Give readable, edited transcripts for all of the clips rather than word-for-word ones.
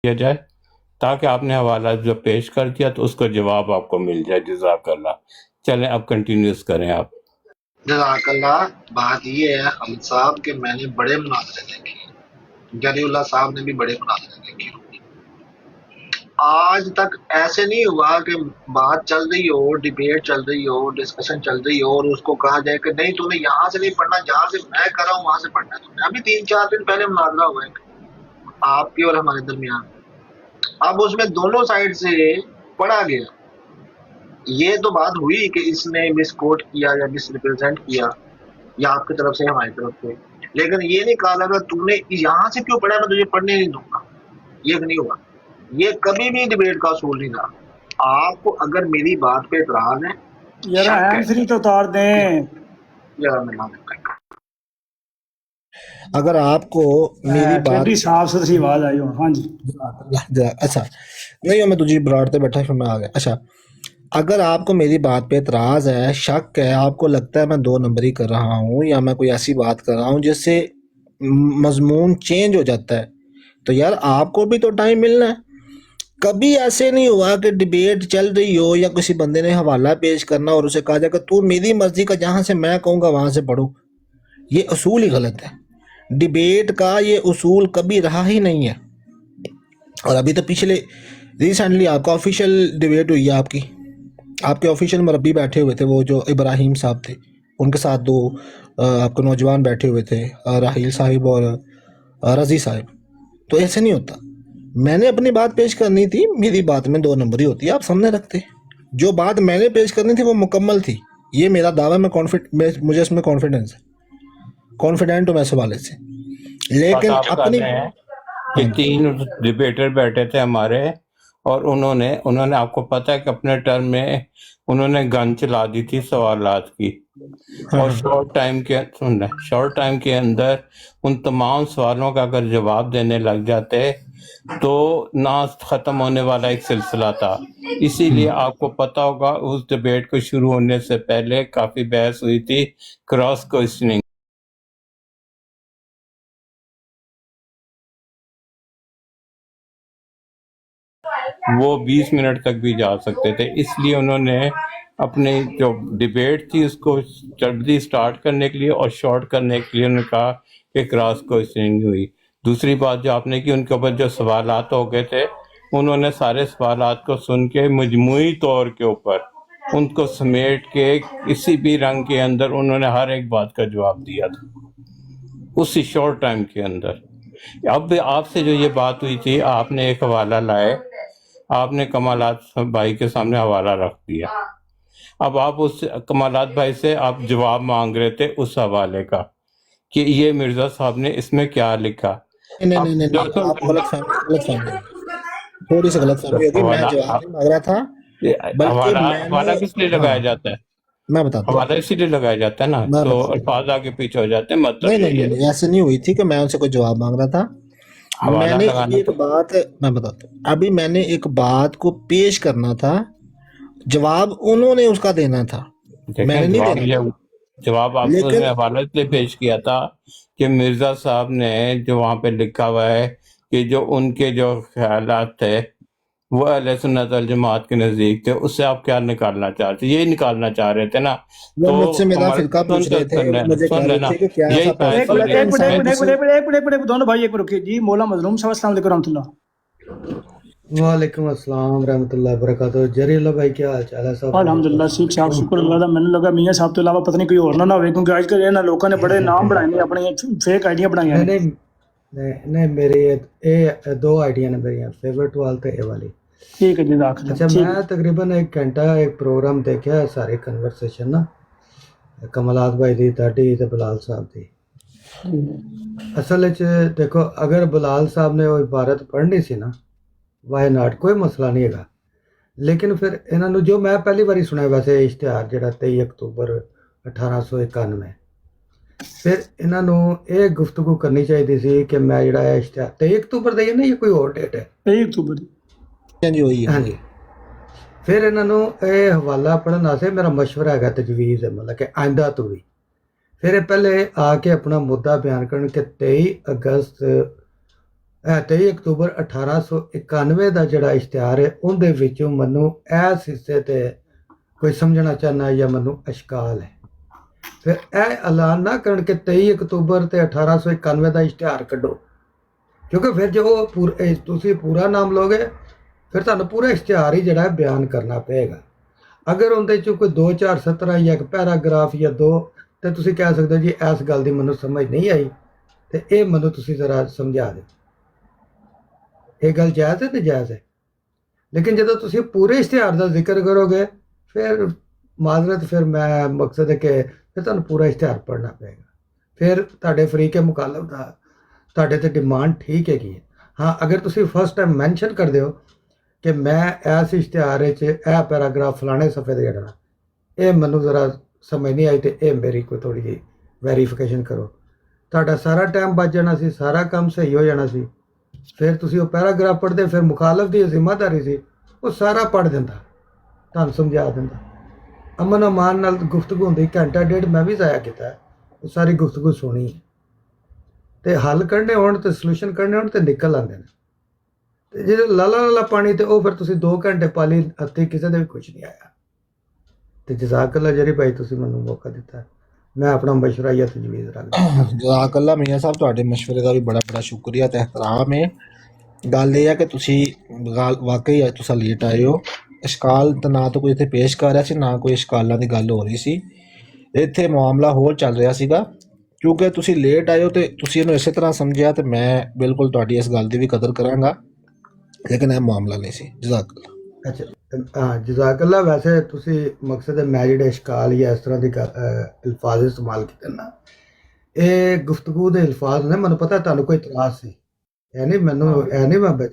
کیا جائے تاکہ آپ نے حوالہ جو پیش کر دیا تو اس کا جواب آپ کو مل جائے. جزاک اللہ. چلیں اب کنٹینیوز کریں آپ. جزاک اللہ. بات یہ ہے حمد صاحب کہ میں نے بڑے مناظرے دیکھے، جلی اللہ صاحب نے بھی بڑے مناظرے دیکھے. آج تک ایسے نہیں ہوا کہ بات چل رہی ہو، ڈیبیٹ چل رہی ہو، ڈسکشن چل رہی ہو اور اس کو کہا جائے کہ نہیں تو نے یہاں سے نہیں پڑھنا، جہاں سے میں کر رہا ہوں وہاں سے پڑھنا ہے. تو ابھی 3-4 دن پہلے مناظرہ ہوا ہے آپ کی اور ہمارے درمیان. اب اس میں دونوں سائڈ سے پڑھا گیا. یہ تو بات ہوئی کہ اس نے مس کوٹ کیا یا مس ریپرزینٹ کیا یا آپ کی طرف سے ہماری طرف سے، لیکن یہ نہیں کہا لگا تو نے یہاں سے کیوں پڑھا، میں تجھے پڑھنے نہیں دوں گا. یہ نہیں ہوا. یہ کبھی بھی ڈیبیٹ کا اصول نہیں رہا. آپ کو اگر میری بات پہ اعتراض ہے، یار ہینڈ فری تو اتار دیں. اگر آپ کو میری بات صاف ستھری آواز آئی ہو. ہاں جی اچھا نہیں میں تجھے براڑتے بیٹھا پھر میں آ گیا. اچھا اگر آپ کو میری بات پہ اعتراض ہے، شک ہے، آپ کو لگتا ہے میں 2 نمبری کر رہا ہوں یا میں کوئی ایسی بات کر رہا ہوں جس سے مضمون چینج ہو جاتا ہے، تو یار آپ کو بھی تو ٹائم ملنا ہے. کبھی ایسے نہیں ہوا کہ ڈیبیٹ چل رہی ہو یا کسی بندے نے حوالہ پیش کرنا اور اسے کہا جائے کہ تو میری مرضی کا جہاں سے میں کہوں گا وہاں سے پڑھو. یہ اصول ہی غلط ہے. ڈیبیٹ کا یہ اصول کبھی رہا ہی نہیں ہے. اور ابھی تو پچھلے ریسنٹلی آپ کا آفیشیل ڈیبیٹ ہوئی ہے، آپ کے آفیشیل مربی بیٹھے ہوئے تھے، وہ جو ابراہیم صاحب تھے، ان کے ساتھ 2 آپ کے نوجوان بیٹھے ہوئے تھے، راحیل صاحب اور رضی صاحب. تو ایسے نہیں ہوتا. میں نے اپنی بات پیش کرنی تھی، میری بات میں 2 نمبر ہی ہوتی ہے، آپ سامنے رکھتے. جو بات میں نے پیش کرنی تھی وہ مکمل تھی. یہ میرا دعویٰ، مجھے اس میں کانفیڈنس ہے، کانفیڈنٹ ہوں میں اس حوالے سے. لیکن آپ کر اپنی رہے ہیں کہ 3 ڈیبیٹر بیٹھے تھے ہمارے اور انہوں نے آپ کو پتہ ہے کہ اپنے ٹرم میں انہوں نے گن چلا دی تھی سوالات کی، اور شارٹ ٹائم کے اندر ان تمام سوالوں کا اگر جواب دینے لگ جاتے تو نہ ختم ہونے والا ایک سلسلہ تھا. اسی لیے آپ کو پتہ ہوگا اس ڈیبیٹ کو شروع ہونے سے پہلے کافی بحث ہوئی تھی کراس کوئسچننگ. وہ 20 منٹ تک بھی جا سکتے تھے. اس لیے انہوں نے اپنی جو ڈیبیٹ تھی اس کو جلدی سٹارٹ کرنے کے لیے اور شارٹ کرنے کے لیے انہوں نے کہا کہ کراس کوئسچننگ ہوئی. دوسری بات جو آپ نے کی، ان کے اوپر جو سوالات ہو گئے تھے انہوں نے سارے سوالات کو سن کے مجموعی طور کے اوپر ان کو سمیٹ کے کسی بھی رنگ کے اندر انہوں نے ہر ایک بات کا جواب دیا تھا اسی شارٹ ٹائم کے اندر. اب آپ سے جو یہ بات ہوئی تھی، آپ نے ایک حوالہ لائے، آپ نے کمالات بھائی کے سامنے حوالہ رکھ دیا. اب آپ اس کمالات بھائی سے آپ جواب مانگ رہے تھے اس حوالے کا کہ یہ مرزا صاحب نے اس میں کیا لکھا. نہیں آپ غلط فہمی تھوڑی سی غلط فہمی ہوگی. میں جواب نہیں مانگ رہا تھا، بلکہ حوالہ کس لیے لگایا جاتا ہے؟ میں بتاتا ہوں. حوالہ اسی لیے لگایا جاتا ہے نا، تو الفاظ آگے پیچھے ہو جاتے ہیں. مطلب نہیں ایسے نہیں ہوئی تھی کہ میں ان سے کوئی جواب مانگ رہا تھا. میں نے ایک بات میں بتاتا ہوں، ابھی میں نے ایک بات کو پیش کرنا تھا، جواب انہوں نے اس کا دینا تھا، میں نے نہیں دینا. جواب آپ نے حوالہ اس لیے پیش کیا تھا کہ مرزا صاحب نے جو وہاں پہ لکھا ہوا ہے کہ جو ان کے جو خیالات تھے وہ اہل سنت والجماعت کے نزدیک تھے، اس سے آپ کیا نکالنا چاہتے؟ یہی نکالنا چاہ رہے تھے نا. وہ مجھ سے میرا فرقہ پوچھ رہے تھے، مجھے کہہ رہے تھے کہ کیا ایسا پاسبل ہے کہ ایک دونوں بھائی ایک رکیے جی. مولا مظلوم صاحب السلام علیکم رحمۃ اللہ. وعلیکم السلام رحمۃ اللہ وبرکاتہ. جری اللہ بھائی کیا حال چال ہے صاحب؟ الحمدللہ ٹھیک صاحب شکر اللہ کا. میں نے لگا میاں صاحب تو علاوہ پتہ نہیں کوئی اور نہ ہوئے، کیونکہ آج کل یہ نا لوگوں نے بڑے نام بنائے ہیں، اپنے فیک آئیڈیاں بنائی ہیں. نہیں میری یہ 2 آئیڈیا نے میری فیورٹ وال تے اے والی. ٹھیک ہے جی داخل. اچھا میں تقریباً 1 گھنٹہ ایک پروگرام دیکھا، ساری کنورسیشن نا کمالات بھائی دی، تہاڈی تے بلال صاحب دی. اصل وچ دیکھو اگر بلال صاحب نے وہ عبارت پڑھنی سی نا، وائی ناٹ، کوئی مسئلہ نہیں ہے گا. لیکن پھر انہوں نے جو میں پہلی باری سنیا ویسے اشتہار جڑا 23 اکتوبر 1891، پھر انہوں نے یہ گفتگو کرنی چاہیے سی کہ میں جڑا ہے اشتہار 23 اکتوبر دے نا، یہ کوئی اور ڈیٹ ہے 23 اکتوبر. ہاں جی. پھر انہوں نے یہ حوالہ پڑھن واسطے میرا مشورہ ہے، تجویز ہے، مطلب کہ آئندہ تو بھی پھر پہلے آ کے اپنا مدعا بیان کرن کہ 23 اگست 23 ਅਕਤੂਬਰ 1891 ਦਾ ਜਿਹੜਾ ਇਸ਼ਤਿਹਾਰ ਹੈ ਉਹਦੇ ਵਿੱਚੋਂ ਮੈਨੂੰ ਇਸ ਹਿੱਸੇ ਤੇ ਕੋਈ ਸਮਝਣਾ ਚਾਹੁੰਦਾ ਜਾਂ ਮੈਨੂੰ ਅਸ਼ਕਾਲ ਹੈ। ਫਿਰ ਇਹ ਐਲਾਨ ਨਾ ਕਰਨ ਕਿ 23 ਅਕਤੂਬਰ ਤੇ 1891 ਦਾ ਇਸ਼ਤਿਹਾਰ ਕੱਢੋ, ਕਿਉਂਕਿ ਫਿਰ ਜੋ ਤੁਸੀਂ ਪੂਰਾ ਨਾਮ ਲੋਗੇ ਫਿਰ ਤੁਹਾਨੂੰ ਪੂਰਾ ਇਸ਼ਤਿਹਾਰ ਹੀ ਜਿਹੜਾ ਬਿਆਨ ਕਰਨਾ ਪਏਗਾ। ਅਗਰ ਉਹਦੇ 'ਚ ਕੋਈ 2-4 ਸਤਰਾਂ ਜਾਂ ਇੱਕ ਪੈਰਾਗ੍ਰਾਫ ਜਾਂ 2 ਤੇ ਤੁਸੀਂ ਕਹਿ ਸਕਦੇ ਹੋ ਜੀ ਇਸ ਗੱਲ ਦੀ ਮੈਨੂੰ ਸਮਝ ਨਹੀਂ ਆਈ ਤੇ ਇਹ ਮੈਨੂੰ ਤੁਸੀਂ ਜ਼ਰਾ ਸਮਝਾ ਦਿਓ, ਇਹ ਗੱਲ ਜਾਇਜ਼ ਹੈ ਤੇ ਜਾਇਜ਼ ਹੈ। ਲੇਕਿਨ ਜਦੋਂ ਤੁਸੀਂ ਪੂਰੇ ਇਸ਼ਤਿਹਾਰ ਦਾ ਜ਼ਿਕਰ ਕਰੋਗੇ ਫਿਰ ਮਾਜ਼ਰਤ, ਫਿਰ ਮੈਂ ਮਕਸਦ ਹੈ ਕਿ ਫਿਰ ਤੁਹਾਨੂੰ ਪੂਰਾ ਇਸ਼ਤਿਹਾਰ ਪੜ੍ਹਨਾ ਪਏਗਾ। ਫਿਰ ਤੁਹਾਡੇ ਫਰੀਕੇ ਮੁਖਾਲਫ ਦਾ ਤੁਹਾਡੇ ਤੇ ਡਿਮਾਂਡ ਠੀਕ ਹੈਗੀ ਹੈ। ਹਾਂ, ਅਗਰ ਤੁਸੀਂ ਫਸਟ ਟਾਈਮ ਮੈਂਸ਼ਨ ਕਰ ਦਿਓ ਕਿ ਮੈਂ ਇਸ ਇਸ਼ਤਿਹਾਰ ਵਿੱਚ ਇਹ ਪੈਰਾਗ੍ਰਾਫ ਫਲਾਣੇ ਸਫੇ ਤੇ ਕੱਢਣਾ, ਇਹ ਮੈਨੂੰ ਜ਼ਰਾ ਸਮਝ ਨਹੀਂ ਆਈ ਤੇ ਇਹ ਮੇਰੀ ਕੋਈ ਥੋੜੀ ਜਿਹੀ ਵੈਰੀਫਿਕੇਸ਼ਨ ਕਰੋ, ਤੁਹਾਡਾ ਸਾਰਾ ਟਾਈਮ ਬਚ ਜਾਣਾ ਸੀ, ਸਾਰਾ ਕੰਮ ਸਹੀ ਹੋ ਜਾਣਾ ਸੀ। ਫਿਰ ਤੁਸੀਂ ਉਹ ਪੈਰਾਗ੍ਰਾਫ ਪੜ੍ਹਦੇ, ਫਿਰ ਮੁਖਾਲਫ ਦੀ ਜ਼ਿੰਮੇਵਾਰੀ ਸੀ ਉਹ ਸਾਰਾ ਪੜ੍ਹ ਦਿੰਦਾ, ਤੁਹਾਨੂੰ ਸਮਝਾ ਦਿੰਦਾ। ਅਮਨ ਅਮਾਨ ਨਾਲ ਗੁਫ਼ਤਗੂ ਹੁੰਦੀ, ਘੰਟਾ ਡੇਢ ਮੈਂ ਵੀ ਜ਼ਾਇਆ ਕੀਤਾ, ਉਹ ਸਾਰੀ ਗੁਫ਼ਤਗੂ ਸੁਣੀ ਤੇ ਹੱਲ ਕੱਢਣੇ ਹੋਣ ਤੇ ਸੋਲੂਸ਼ਨ ਕੱਢਣੇ ਹੋਣ ਤੇ ਨਿਕਲ ਆਉਂਦੇ ਨੇ। ਤੇ ਜੇ ਲਾਲਾ ਪਾਣੀ ਤੇ ਉਹ ਫਿਰ ਤੁਸੀਂ 2 ਘੰਟੇ ਪਾਲੀ ਹੱਥੀ, ਕਿਸੇ ਦੇ ਵੀ ਕੁਝ ਨਹੀਂ ਆਇਆ। ਤੇ ਜਜ਼ਾਕੱਲਾ ਜਰੀ ਭਾਈ, ਤੁਸੀਂ ਮੈਨੂੰ ਮੌਕਾ ਦਿੱਤਾ, ਮੈਂ ਆਪਣਾ ਮਸ਼ਵਰਾ ਜਾਂ ਤਜਵੀਜ਼ ਰੱਖਦਾ। ਜਜ਼ਾਕੱਲਾ ਮੀਆਂ ਸਾਹਿਬ, ਤੁਹਾਡੇ ਮਸ਼ਵਰੇ ਦਾ ਵੀ ਬੜਾ ਬੜਾ ਸ਼ੁਕਰੀਆ ਤੇ ਇਹਤਰਾਮ ਹੈ। ਗੱਲ ਇਹ ਹੈ ਕਿ ਤੁਸੀਂ ਵਾਕਈ ਅੱਜ ਤੁਸੀਂ ਲੇਟ ਆਏ ਹੋ। ਇਸ਼ਕਾਲ ਤਾਂ ਨਾ ਤਾਂ ਕੋਈ ਇੱਥੇ ਪੇਸ਼ ਕਰ ਰਿਹਾ ਸੀ, ਨਾ ਕੋਈ ਇਸ਼ਕਾਲਾਂ ਦੀ ਗੱਲ ਹੋ ਰਹੀ ਸੀ। ਇੱਥੇ ਮਾਮਲਾ ਹੋਰ ਚੱਲ ਰਿਹਾ ਸੀਗਾ। ਕਿਉਂਕਿ ਤੁਸੀਂ ਲੇਟ ਆਏ ਹੋ ਤੇ ਤੁਸੀਂ ਇਹਨੂੰ ਇਸੇ ਤਰ੍ਹਾਂ ਸਮਝਿਆ ਤੇ ਮੈਂ ਬਿਲਕੁਲ ਤੁਹਾਡੀ ਇਸ ਗੱਲ ਦੀ ਵੀ ਕਦਰ ਕਰਾਂਗਾ, ਲੇਕਿਨ ਇਹ ਮਾਮਲਾ ਨਹੀਂ ਸੀ। ਜਜ਼ਾਕੱਲਾ। ਅੱਛਾ, ਹਾਂ ਜਜ਼ਾਕੱਲਾ। ਵੈਸੇ ਤੁਸੀਂ ਮਕਸਦ ਹੈ ਮੈਂ ਜਿਹੜੇ ਇਸ਼ਕਾਲ ਜਾਂ ਇਸ ਤਰ੍ਹਾਂ ਦੀ ਅਲਫਾਜ਼ ਇਸਤੇਮਾਲ ਕੀਤੇ ਨਾ, ਇਹ ਗੁਫ਼ਤਗੂ ਦੇ ਅਲਫਾਜ਼ ਨੇ। ਮੈਨੂੰ ਪਤਾ ਤੁਹਾਨੂੰ ਕੋਈ ਇਤਰਾਜ਼ ਸੀ, ਇਹ ਨਹੀਂ ਮੈਨੂੰ, ਇਹ ਨਹੀਂ ਮੈਂ ਬਚ,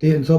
300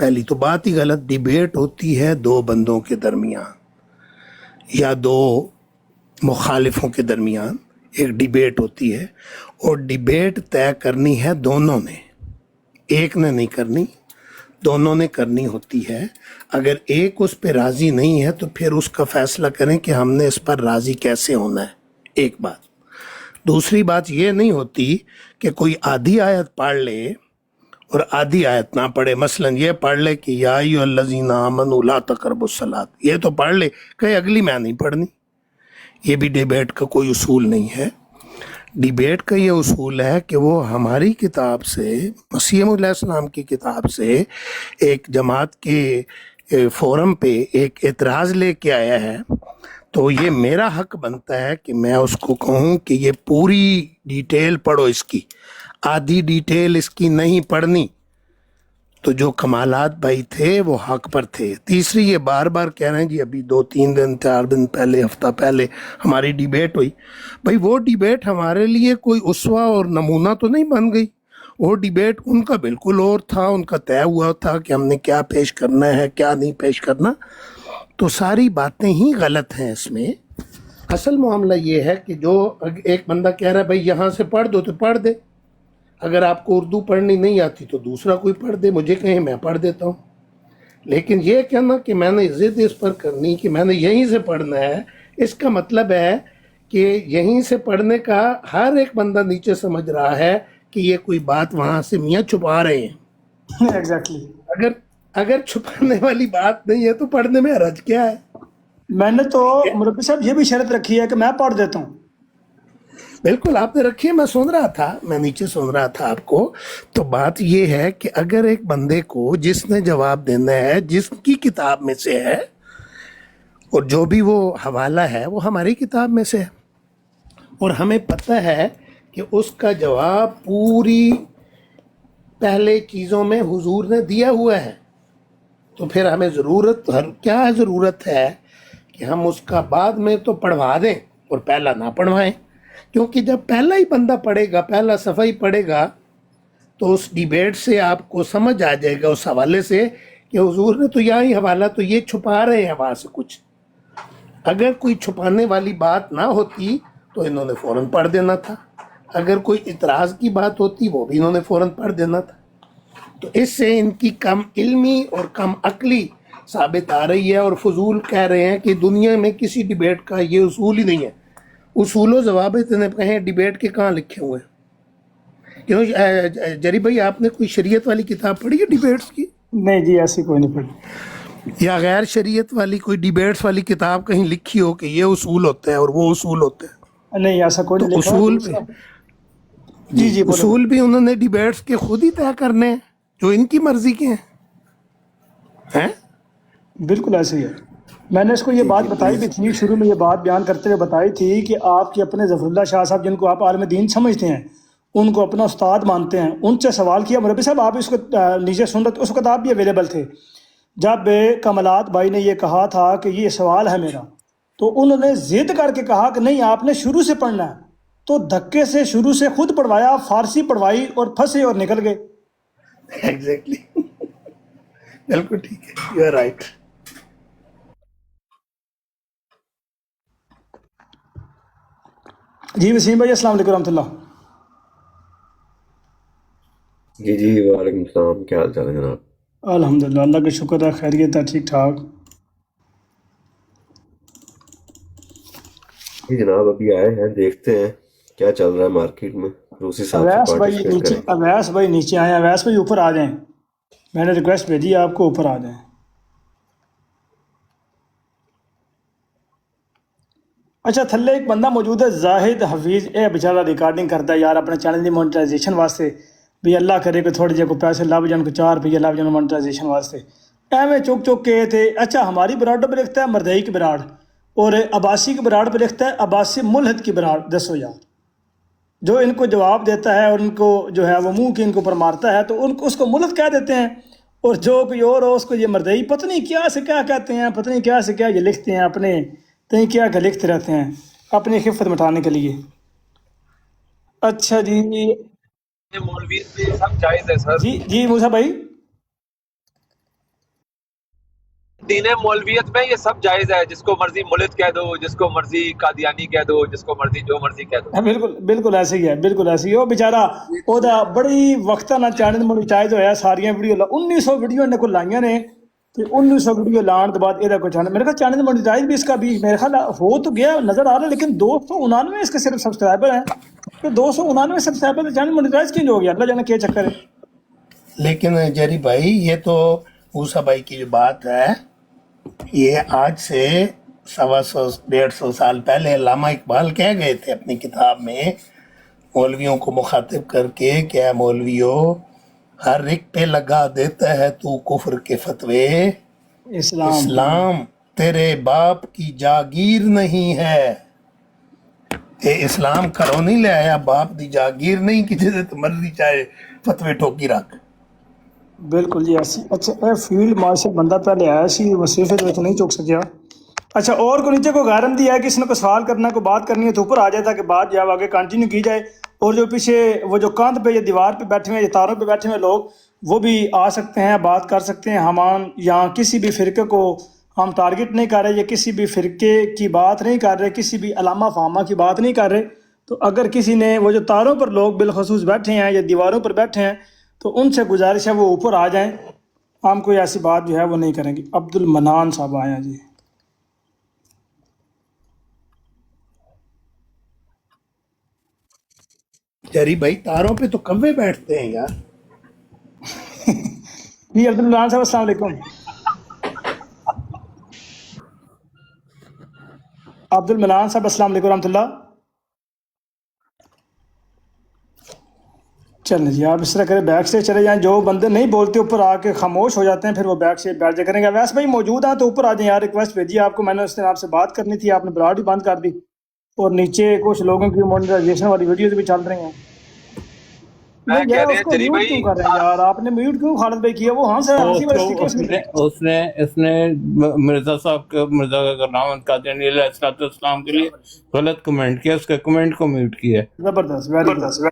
پہلی تو بات ہی غلط. ڈیبیٹ ہوتی ہے دو بندوں کے درمیان یا دو مخالفوں کے درمیان ایک ڈیبیٹ ہوتی ہے, اور ڈیبیٹ طے کرنی ہے دونوں نے, ایک نے نہیں کرنی, دونوں نے کرنی ہوتی ہے. اگر ایک اس پہ راضی نہیں ہے تو پھر اس کا فیصلہ کریں کہ ہم نے اس پر راضی کیسے ہونا ہے, ایک بات. دوسری بات یہ نہیں ہوتی کہ کوئی آدھی آیت پڑھ لے اور آدھی آیت نہ پڑھے. مثلا یہ پڑھ لے کہ یا ایھا الذین آمنوا لا تقربوا الصلاۃ, یہ تو پڑھ لے, کہ اگلی میں نہیں پڑھنی. یہ بھی ڈیبیٹ کا کوئی اصول نہیں ہے. ڈیبیٹ کا یہ اصول ہے کہ وہ ہماری کتاب سے, مسیح علیہ السلام کی کتاب سے ایک جماعت کے فورم پہ ایک اعتراض لے کے آیا ہے, تو یہ میرا حق بنتا ہے کہ میں اس کو کہوں کہ یہ پوری ڈیٹیل پڑھو اس کی, آدھی ڈیٹیل اس کی نہیں پڑھنی. تو جو کمالات بھائی تھے وہ حق پر تھے. تیسری یہ بار بار کہہ رہے ہیں جی ابھی 2-3 دن 4 دن پہلے, ہفتہ پہلے ہماری ڈیبیٹ ہوئی. بھائی وہ ڈیبیٹ ہمارے لیے کوئی اسوہ اور نمونہ تو نہیں بن گئی. وہ ڈیبیٹ ان کا بالکل اور تھا, ان کا طے ہوا تھا کہ ہم نے کیا پیش کرنا ہے کیا نہیں پیش کرنا. تو ساری باتیں ہی غلط ہیں اس میں. اصل معاملہ یہ ہے کہ جو ایک بندہ کہہ رہا ہے بھائی یہاں سے پڑھ دو تو پڑھ دے, اگر آپ کو اردو پڑھنی نہیں آتی تو دوسرا کوئی پڑھ دے, مجھے کہیں میں پڑھ دیتا ہوں. لیکن یہ کہنا کہ میں نے ضد اس پر کرنی کہ میں نے یہیں سے پڑھنا ہے, اس کا مطلب ہے کہ یہیں سے پڑھنے کا ہر ایک بندہ نیچے سمجھ رہا ہے کہ یہ کوئی بات وہاں سے میاں چھپا رہے ہیں. ایگزیکٹلی. اگر چھپانے والی بات نہیں ہے تو پڑھنے میں حرج کیا ہے؟ میں نے تو مربی صاحب یہ بھی شرط رکھی ہے کہ میں پڑھ دیتا ہوں. بالکل آپ نے رکھی ہے, میں سن رہا تھا, میں نیچے سن رہا تھا آپ کو. تو بات یہ ہے کہ اگر ایک بندے کو جس نے جواب دینا ہے جس کی کتاب میں سے ہے, اور جو بھی وہ حوالہ ہے وہ ہماری کتاب میں سے ہے, اور ہمیں پتہ ہے کہ اس کا جواب پوری پہلے چیزوں میں حضور نے دیا ہوا ہے, تو پھر ہمیں کیا ضرورت ہے کہ ہم اس کا بعد میں تو پڑھوا دیں اور پہلا نہ پڑھوائیں. کیونکہ جب پہلا ہی بندہ پڑھے گا, پہلا صفحہ ہی پڑھے گا, تو اس ڈیبیٹ سے آپ کو سمجھ آ جائے گا اس حوالے سے کہ حضور نے تو یہاں ہی حوالہ, تو یہ چھپا رہے ہیں وہاں سے کچھ. اگر کوئی چھپانے والی بات نہ ہوتی تو انہوں نے فوراً پڑھ دینا تھا, اگر کوئی اعتراض کی بات ہوتی وہ بھی انہوں نے فوراً پڑھ دینا تھا. تو اس سے ان کی کم علمی اور کم عقلی ثابت آ رہی ہے, اور فضول کہہ رہے ہیں کہ دنیا میں کسی ڈیبیٹ کا یہ اصول ہی نہیں ہے. اصول و ضوابط نے کہیں ڈیبیٹ کے کہاں لکھے ہوئے ہیں؟ کیوں جری بھائی آپ نے کوئی شریعت والی کتاب پڑھی ہے ڈیبیٹس کی؟ نہیں جی, ایسی کوئی نہیں پڑھی. یا غیر شریعت والی کوئی ڈیبیٹس والی کتاب کہیں لکھی ہو کہ یہ اصول ہوتے ہیں اور وہ اصول ہوتے ہیں؟ نہیں ایسا کوئی نہیں لکھا. اصول بھی جی اصول بھی انہوں نے ڈیبیٹس کے خود ہی طے کرنے ہیں جو ان کی مرضی کے ہیں. بالکل ایسے ہی ہے. میں نے اس کو یہ بات بتائی بھی تھی, شروع میں یہ بات بیان کرتے ہوئے بتائی تھی کہ آپ کے اپنے ظفر اللہ شاہ صاحب, جن کو آپ عالم دین سمجھتے ہیں, ان کو اپنا استاد مانتے ہیں, ان سے سوال کیا. مربی صاحب آپ اس کو نیچے سن رہے, اس وقت آپ بھی اویلیبل تھے جب کمالات بھائی نے یہ کہا تھا کہ یہ سوال ہے میرا, تو انہوں نے ضد کر کے کہا کہ نہیں آپ نے شروع سے پڑھنا ہے, تو دھکے سے شروع سے خود پڑھوایا, فارسی پڑھوائی اور پھنسے اور نکل گئے. ایگزیکٹلی. بالکل ٹھیک ہے, یو آر رائٹ. جی وسیم بھائی السلام علیکم ورحمۃ اللہ. جی وعلیکم السلام, کیا حال چال ہے جناب؟ الحمد للہ, اللہ کا شکر ہے, خیریت ہے, ٹھیک ٹھاک. جی جناب ابھی آئے ہیں, دیکھتے ہیں کیا چل رہا ہے مارکیٹ میں. روسی صاحب سے اویس بھائی پارٹیسپیٹ نیچے, کریں. اویس بھائی نیچے آئیں, اویس بھائی اوپر آ جائیں, میں نے ریکویسٹ بھیجی آپ کو, اوپر آ جائیں. اچھا تھلے ایک بندہ موجود ہے زاہد حفیظ, اے بیچارہ ریکارڈنگ کرتا ہے یار اپنے چینل کی مونیٹائزیشن واسطے, بھی اللہ کرے کہ تھوڑے جے کو پیسے لب جان, کو 4 روپیے لب جان مونیٹائزیشن واسطے. ایویں چک چک کے تھے. اچھا ہماری براڈ پہ لکھتا ہے مردئی کی براڈ, اور عباسی کی براڈ پہ لکھتا ہے عباسی ملحد کی براڈ. دسو یار, جو ان کو جواب دیتا ہے اور ان کو جو ہے وہ منہ کی ان کے اوپر مارتا ہے تو ان کو اس کو ملحد کہہ دیتے ہیں, اور جو کوئی اور ہو اس کو یہ مردئی, پتہ نہیں کیا سے کیا کہتے ہیں, پتہ نہیں کیا سے کیا یہ لکھتے ہیں, اپنے کہیں کیا کہ لکھتے رہتے ہیں اپنی خفت مٹانے کے لیے. اچھا جی مولوی سب جائز ہے سر. جی موسیٰ بھائی, دین مولویت میں یہ سب جائز ہے، جس کو مرضی ملت کہہ دو، جس کو مرضی قادیانی کہہ دو، جس کو مرضی جو مرضی کہہ دو. ہاں بالکل بالکل ایسے ہی ہے، بالکل ایسے ہی ہے. وہ بیچارہ وہ بڑی وقت نہ چینل مونیٹائز ہویا ساریاں ویڈیو 1900 ویڈیو نے کو لائیاں نے کہ 1900 ویڈیو لان کے بعد یہ کوئی چینل میرے خیال چینل مونیٹائز بھی اس کا بھی میرے خیال ہو تو گیا نظر آ رہا ہے، لیکن 299 اس کے صرف سبسکرائبر ہیں. تو 299 سبسکرائبر چینل مونیٹائز کیوں ہو گیا؟ اللہ جانے کیا چکر ہے. لیکن جری بھائی یہ تو موسیٰ بھائی کی جو بات ہے یہ آج سے 125 سال پہلے علامہ اقبال کہہ گئے تھے اپنی کتاب میں مولویوں کو مخاطب کر کے کہ اے مولویوں ہر ایک پہ لگا دیتا ہے تو کفر کے فتوے، اسلام تیرے باپ کی جاگیر نہیں ہے. اسلام کرو نہیں لے آیا باپ دی جاگیر نہیں کہ جسے تو مرضی چاہے فتوے ٹھوکی رکھ. بالکل جی ایسی. اچھا اے فیلڈ مارشل بندہ پہلے آیا سی وصیفے تو نہیں چوک سکیا. اچھا اور کو نیچے کو غیرم دیا ہے، کسی نے کوئی سوال کرنا ہے کوئی بات کرنی ہے تو اوپر آ جائے تاکہ بات جو ہے آگے کنٹینیو کی جائے. اور جو پیچھے وہ جو کاندھ پہ یا دیوار پہ بیٹھے ہوئے یا تاروں پہ بیٹھے ہوئے لوگ وہ بھی آ سکتے ہیں، بات کر سکتے ہیں. ہمان یہاں کسی بھی فرقے کو ہم ٹارگٹ نہیں کر رہے یا کسی بھی فرقے کی بات نہیں کر رہے، کسی بھی علامہ فامہ کی بات نہیں کر رہے. تو اگر کسی نے وہ جو تاروں پر لوگ بالخصوص بیٹھے ہیں یا دیواروں پر بیٹھے ہیں تو ان سے گزارش ہے وہ اوپر آ جائیں. ہم کوئی ایسی بات جو ہے وہ نہیں کریں گے. عبد المنان صاحب آئے ہیں جی. جری بھائی تاروں پہ تو کوے بیٹھتے ہیں یار. جی عبد المنان صاحب السلام علیکم. عبد المنان صاحب السلام علیکم ورحمۃ اللہ. چلیں جی آپ اس طرح کریں بیک سے چلے جائیں، جو بندے نہیں بولتے اوپر آ کے خاموش ہو جاتے ہیں پھر وہ بیک سے بیٹھ جائے کریں گے. ویسے بھائی موجود ہیں تو اوپر آ جائیں یار، ریکویسٹ بھیجی آپ کو، میں نے اس دن آپ سے بات کرنی تھی آپ نے براڈ ہی بند کر دی. اور نیچے کچھ لوگوں کی مونیٹائزیشن والی ویڈیوز بھی چل رہی ہیں. میں یہ کہہ یار رہے اس ہیں کو جری میوٹ بھائی کیوں کر رہے ہیں یار؟ آپ نے میوٹ کیوں خالد بھائی کیا؟ وہ ہنس تو ہنسی اس والی کو اسٹیکرز اس نے مرزا صاحب کے مرزا غلام قادیانی علیہ السلام کے لیے غلط کمنٹ کیا، اس کے کمنٹ کو میوٹ کیا. زبردست، ویری گڈ،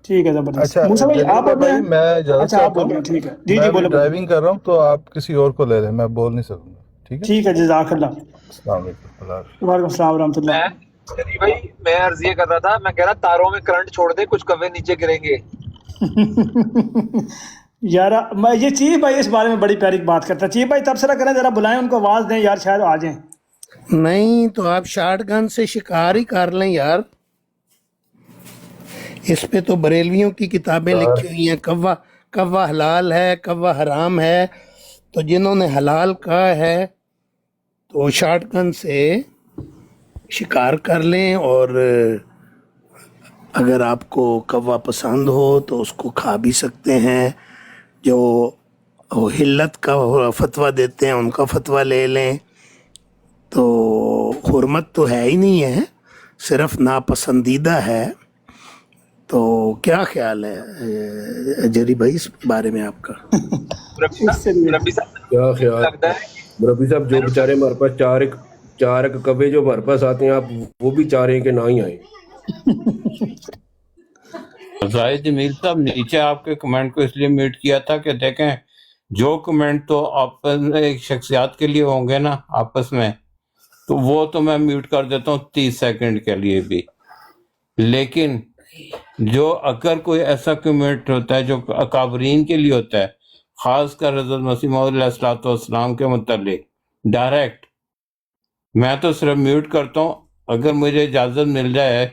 ٹھیک ہے زبردست. اچھا موسیٰ بھائی آپ جلیل بول رہے بھائی ہیں؟ میں اجازت اچھا آپ چاہتا بول رہے ہوں، ہیں، ٹھیک ہے جی میں جی ابھی بولے بولے. ڈرائیونگ کر رہا ہوں تو آپ کسی اور کو لے لیں، میں بول نہیں سکوں گا. ٹھیک ہے، ٹھیک ہے جزاک اللہ. السلام علیکم، اللہ حافظ. وعلیکم السلام ورحمۃ اللہ. میں جری بھائی میں عرض یہ کر رہا تھا، میں کہہ رہا تاروں میں کرنٹ چھوڑ دے کچھ کوے نیچے گریں گے. یار میں یہ چیف بھائی اس بارے میں بڑی پیاری بات کرتا ہے. چیف بھائی تبصرہ کریں، ذرا بلائیں ان کو، آواز دیں یار، شاید آ جائیں. نہیں تو آپ شارٹ گن سے شکار ہی کر لیں یار. اس پہ تو بریلویوں کی کتابیں لکھی ہوئی ہیں، کوا حلال ہے کوا حرام ہے. تو جنہوں نے حلال کہا ہے تو شارٹ گن سے شکار کر لیں، اور اگر آپ کو کوا پسند ہو تو اس کو کھا بھی سکتے ہیں. جو حلت کا فتویٰ دیتے ہیں ان کا فتویٰ لے لیں. تو حرمت تو ہے ہی نہیں ہے، صرف ناپسندیدہ ہے. تو کیا خیال ہے جری بھائی اس بارے میں آپ کا؟ اس سے بھی ربی صاحب کیا خیال لگتا ہے ربی صاحب، جو بیچارے ہمارے پاس چار ایک کوے جو ہمارے پاس آتے ہیں، آپ وہ بھی چاہ رہے ہیں کہ نہ ہی آئیں. زاہد جمیل صاحب نیچے آپ کے کمنٹ کو اس لیے میوٹ کیا تھا کہ دیکھیں جو کمنٹ تو آپس میں ایک شخصیات کے لیے ہوں گے نا آپس میں، تو وہ تو میں میوٹ کر دیتا ہوں 30 سیکنڈ کے لیے بھی. لیکن جو اگر کوئی ایسا کمنٹ ہوتا ہے جو اکابرین کے لیے ہوتا ہے، خاص کر حضرت مسیح موعود علیہ السلام کے متعلق ڈائریکٹ، میں تو صرف میوٹ کرتا ہوں. اگر مجھے اجازت مل جائے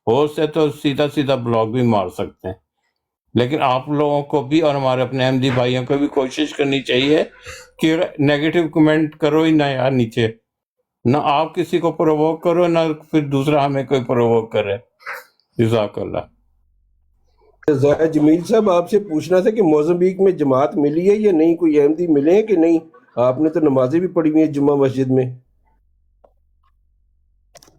ہو سے تو سیدھا بلاک بھی مار سکتے ہیں. لیکن آپ لوگوں کو بھی اور ہمارے اپنے احمدی بھائیوں کو بھی کوشش کرنی چاہیے کہ نیگیٹو کمنٹ کرو ہی نہ یار نیچے، نہ آپ کسی کو پرووک کرو نہ پھر دوسرا ہمیں کوئی پرووک کرے. جزاک اللہ. زاہد جمیل صاحب آپ سے پوچھنا تھا کہ موزمبیق میں جماعت ملی ہے یا نہیں، کوئی احمدی ملے ہیں کہ نہیں؟ آپ نے تو نمازیں بھی پڑھی ہوئی ہیں جمعہ مسجد میں.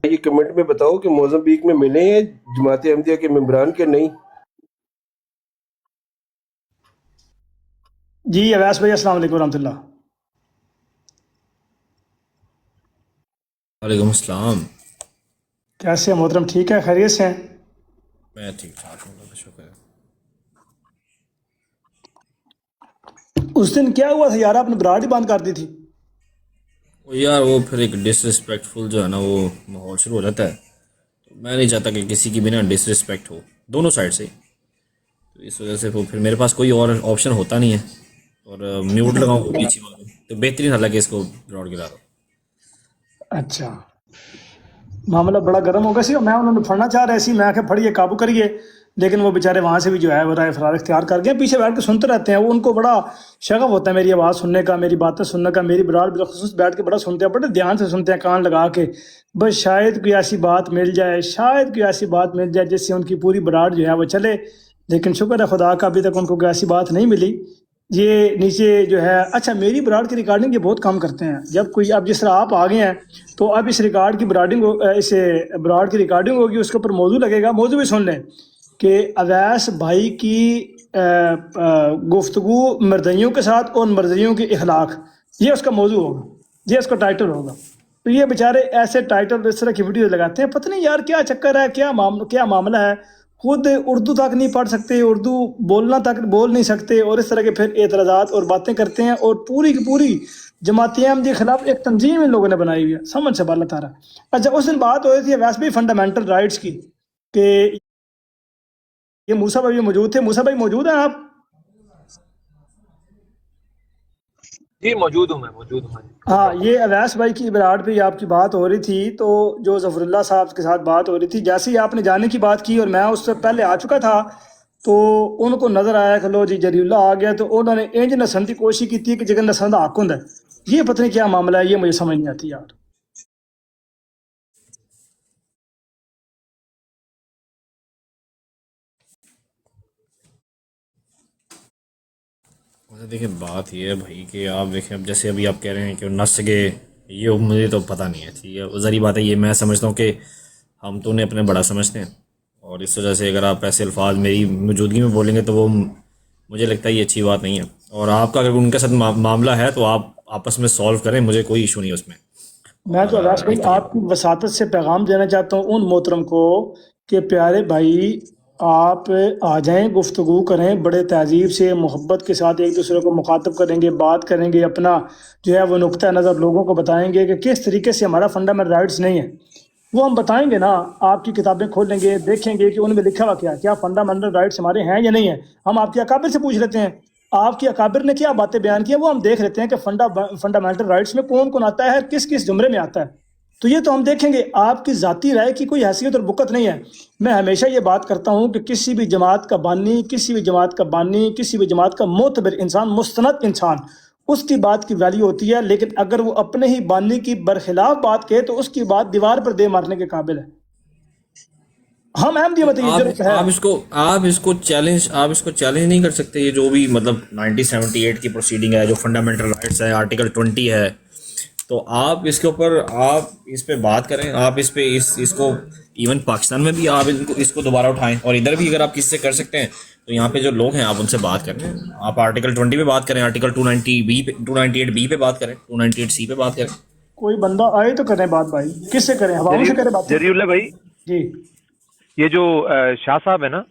یہ کمنٹ میں بتاؤ کہ موزمبیق میں ملے ہیں جماعت احمدیہ کے ممبران کے نہیں؟ جی اویس بھائی السلام علیکم ورحمۃ اللہ. وعلیکم السلام. کیسے ہیں محترم؟ ٹھیک ہے، خیریت سے ہیں؟ میں ٹھیک ٹھاک ہوں، اللہ کا شکر ہے. اس دن کیا ہوا تھا یار، آپ نے براڈ ہی بند کر دی تھی. وہ یار وہ پھر ایک ڈس رسپیکٹفل جو ہے نا وہ ماحول شروع ہو جاتا ہے. تو میں نہیں چاہتا کہ کسی کی بھی نا ڈس رسپیکٹ ہو دونوں سائڈ سے. تو اس وجہ سے وہ پھر میرے پاس کوئی اور آپشن ہوتا نہیں ہے. اور میوٹ لگاؤں وہ بھی اچھی بات ہے. تو بہترین حالانکہ اس کو براڈ گرا رہا ہوں. اچھا معاملہ بڑا گرم ہوگا سی، میں انہوں نے پڑھنا چاہ رہے سی، میں کہ پڑھیے قابو کریے، لیکن وہ بیچارے وہاں سے بھی جو ہے وہ رائے فرار اختیار کر گئے، پیچھے بیٹھ کے سنتے رہتے ہیں. وہ ان کو بڑا شغف ہوتا ہے میری آواز سننے کا، میری باتیں سننے کا، میری برار بالخصوص بیٹھ کے بڑا سنتے ہیں، بڑے دھیان سے سنتے ہیں کان لگا کے. بس شاید کوئی ایسی بات مل جائے، شاید کوئی ایسی بات مل جائے جس سے ان کی پوری براڑ جو ہے وہ چلے. لیکن شکر ہے خدا کا ابھی تک ان کو کوئی ایسی بات نہیں ملی. یہ نیچے جو ہے اچھا میری براڈ کی ریکارڈنگ یہ بہت کم کرتے ہیں. جب کوئی اب جس طرح آپ آ گئے ہیں تو اب اس ریکارڈ کی براڈنگ اس براڈ کی ریکارڈنگ ہوگی، اس کے اوپر موضوع لگے گا. موضوع بھی سن لیں کہ اویس بھائی کی گفتگو مردیوں کے ساتھ اور مردیوں کی اخلاق، یہ اس کا موضوع ہوگا، یہ اس کا ٹائٹل ہوگا. تو یہ بیچارے ایسے ٹائٹل اس طرح کی ویڈیو لگاتے ہیں، پتہ نہیں یار کیا چکر ہے، کیا معاملہ ہے. خود اردو تک نہیں پڑھ سکتے، اردو بولنا تک بول نہیں سکتے، اور اس طرح کے پھر اعتراضات اور باتیں کرتے ہیں. اور پوری کی پوری جماعت احمدیہ کے خلاف ایک تنظیم ان لوگوں نے بنائی ہوئی ہے، سمجھ سے بالا تارا. اچھا اس دن بات ہو رہی تھی ویسے بھی فنڈامنٹل رائٹس کی، کہ یہ موسیٰ بھائی موجود تھے. موسیٰ بھائی موجود ہیں آپ؟ جی موجود ہوں، میں موجود ہوں. ہاں یہ اویس بھائی کی براڈ پہ آپ کی بات ہو رہی تھی، تو جو ظفر اللہ صاحب کے ساتھ بات ہو رہی تھی، جیسے ہی آپ نے جانے کی بات کی اور میں اس سے پہلے آ چکا تھا، تو ان کو نظر آیا کہ لو جی جری اللہ آ گیا، تو انہوں نے انج نسن کی کوشش کی تھی کہ جگہ نسن کا حق ہوں. یہ پتہ نہیں کیا معاملہ ہے، یہ مجھے سمجھ نہیں آتی یار. ویسے دیکھیں بات یہ ہے بھائی کہ آپ دیکھیں اب جیسے ابھی آپ کہہ رہے ہیں کہ نس کے یہ مجھے تو پتہ نہیں ہے. ٹھیک ہے ظاہری بات ہے، یہ میں سمجھتا ہوں کہ ہم تو انہیں اپنے بڑا سمجھتے ہیں، اور اس وجہ سے اگر آپ ایسے الفاظ میری موجودگی میں بولیں گے تو وہ مجھے لگتا ہے یہ اچھی بات نہیں ہے. اور آپ کا اگر ان کے ساتھ معاملہ ہے تو آپ آپس میں سولو کریں، مجھے کوئی ایشو نہیں ہے اس میں. میں اور تو اویس بھائی ایک تو یہ آپ کی وساطت سے پیغام دینا چاہتا ہوں ان محترم کو کہ پیارے بھائی آپ آ جائیں، گفتگو کریں، بڑے تہذیب سے محبت کے ساتھ ایک دوسرے کو مخاطب کریں گے، بات کریں گے، اپنا جو ہے وہ نقطہ نظر لوگوں کو بتائیں گے کہ کس طریقے سے ہمارا فنڈامنٹل رائٹس نہیں ہے. وہ ہم بتائیں گے نا، آپ کی کتابیں کھولیں گے، دیکھیں گے کہ ان میں لکھا ہوا کیا فنڈامنٹل رائٹس ہمارے ہیں یا نہیں ہیں. ہم آپ کے اکابر سے پوچھ لیتے ہیں، آپ کی اکابر نے کیا باتیں بیان کی ہیں، وہ ہم دیکھ لیتے ہیں کہ فنڈامنٹل رائٹس میں کون کون آتا ہے، کس کس زمرے میں آتا ہے. تو یہ تو ہم دیکھیں گے. آپ کی ذاتی رائے کی کوئی حیثیت اور بکت نہیں ہے. میں ہمیشہ یہ بات کرتا ہوں کہ کسی بھی جماعت کا بانی، کسی بھی جماعت کا بانی، کسی بھی جماعت کا معتبر انسان، مستند انسان، اس کی بات کی ویلیو ہوتی ہے. لیکن اگر وہ اپنے ہی بانی کی برخلاف بات کہے تو اس کی بات دیوار پر دے مارنے کے قابل ہے. ہم احمدی مت یہ ضرورت ہے. آپ اس کو چیلنج نہیں کر سکتے. یہ جو بھی مطلب 1978 کی پروسیڈنگ ہے، جو فنڈامنٹل رائٹس ہے، آرٹیکل 20 ہے، تو آپ اس کے اوپر آپ اس پہ بات کریں. آپ اس پہ اس کو ایون پاکستان میں بھی آپ اس کو دوبارہ اٹھائیں، اور ادھر بھی اگر آپ کس سے کر سکتے ہیں تو یہاں پہ جو لوگ ہیں آپ ان سے بات کریں. آپ آرٹیکل 20 پہ بات کریں، آرٹیکل 298 بی پہ بات کریں، 298 سی پہ بات کریں. کوئی بندہ آئے تو کریں بات بھائی، کس سے کریں؟ ہواؤں سے کریں باتیں. جری اللہ بھائی، جی یہ جو شاہ صاحب ہے نا،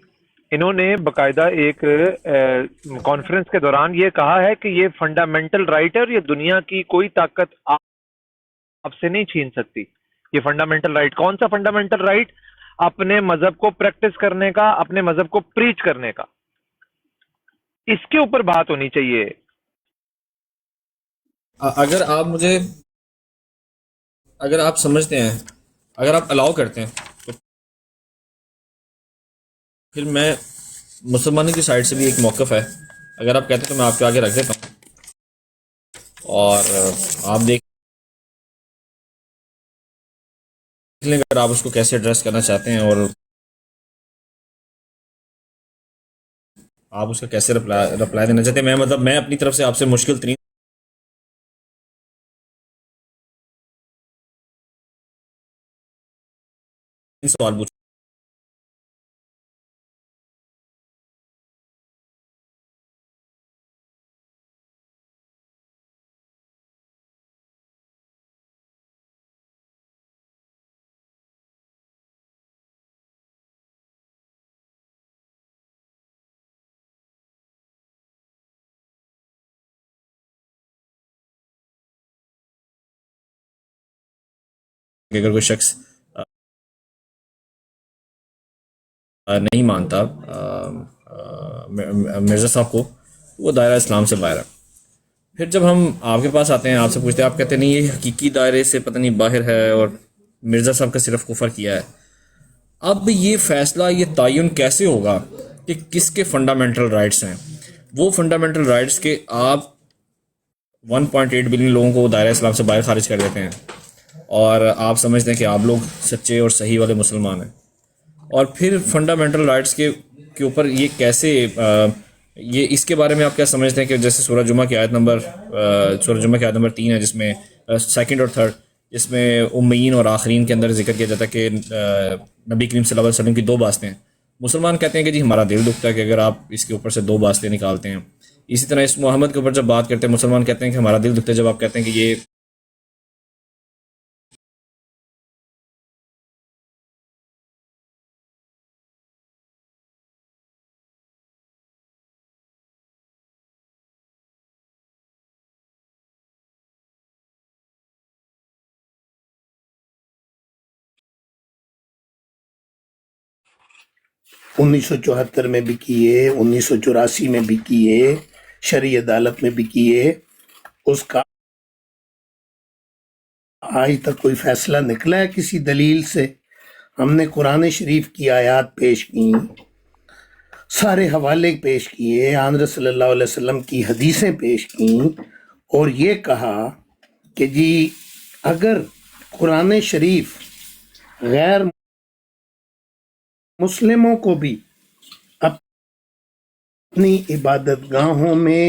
انہوں نے باقاعدہ ایک کانفرنس کے دوران یہ کہا ہے کہ یہ فنڈامنٹل رائٹ ہے اور یہ دنیا کی کوئی طاقت آپ سے نہیں چھین سکتی. یہ فنڈامنٹل رائٹ کون سا فنڈامنٹل رائٹ؟ اپنے مذہب کو پریکٹس کرنے کا، اپنے مذہب کو پریچ کرنے کا. اس کے اوپر بات ہونی چاہیے. اگر آپ سمجھتے ہیں، اگر آپ الاؤ کرتے ہیں تو پھر میں مسلمانوں کی سائڈ سے بھی ایک موقف ہے. اگر آپ کہتے ہیں تو میں آپ کے آگے رکھ دیتا ہوں، اور آپ دیکھ لیں اگر آپ اس کو کیسے ایڈریس کرنا چاہتے ہیں، اور آپ اس کا کیسے رپلائی دینا چاہتے ہیں. میں اپنی طرف سے آپ سے مشکل ترین سوال پوچھ کہ اگر کوئی شخص نہیں مانتا مرزا صاحب کو، وہ دائرہ اسلام سے باہر ہے. پھر جب ہم آپ کے پاس آتے ہیں، آپ سے پوچھتے ہیں، آپ کہتے ہیں نہیں یہ حقیقی دائرے سے پتہ نہیں باہر ہے اور مرزا صاحب کا صرف کفر کیا ہے. اب یہ فیصلہ، یہ تعین کیسے ہوگا کہ کس کے فنڈامنٹل رائٹس ہیں؟ وہ فنڈامنٹل رائٹس کے آپ 1.8 بلین لوگوں کو دائرہ اسلام سے باہر خارج کر دیتے ہیں اور آپ سمجھتے ہیں کہ آپ لوگ سچے اور صحیح والے مسلمان ہیں، اور پھر فنڈامنٹل رائٹس کے اوپر یہ کیسے یہ اس کے بارے میں آپ کیا سمجھتے ہیں کہ جیسے سورہ جمعہ کی آیت نمبر 3 ہے، جس میں سیکنڈ اور تھرڈ، جس میں امیین اور آخرین کے اندر ذکر کیا جاتا ہے کہ نبی کریم صلی اللہ علیہ وسلم کی 2 باتیں ہیں. مسلمان کہتے ہیں کہ جی ہمارا دل دکھتا ہے کہ اگر آپ اس کے اوپر سے 2 باتیں نکالتے ہیں. اسی طرح اس محمد کے اوپر جب بات کرتے ہیں، مسلمان کہتے ہیں کہ ہمارا دل دکھتا ہے جب آپ کہتے ہیں کہ یہ انیس سو چوہتر میں بھی کیے، 1984 میں بھی کیے، شرعی عدالت میں بھی کیے، اس کا آج تک کوئی فیصلہ نکلا ہے کسی دلیل سے؟ ہم نے قرآن شریف کی آیات پیش کی، سارے حوالے پیش کیے، آن صلی اللہ علیہ وسلم کی حدیثیں پیش کی، اور یہ کہا کہ جی اگر قرآن شریف غیر مسلموں کو بھی اپنی عبادت گاہوں میں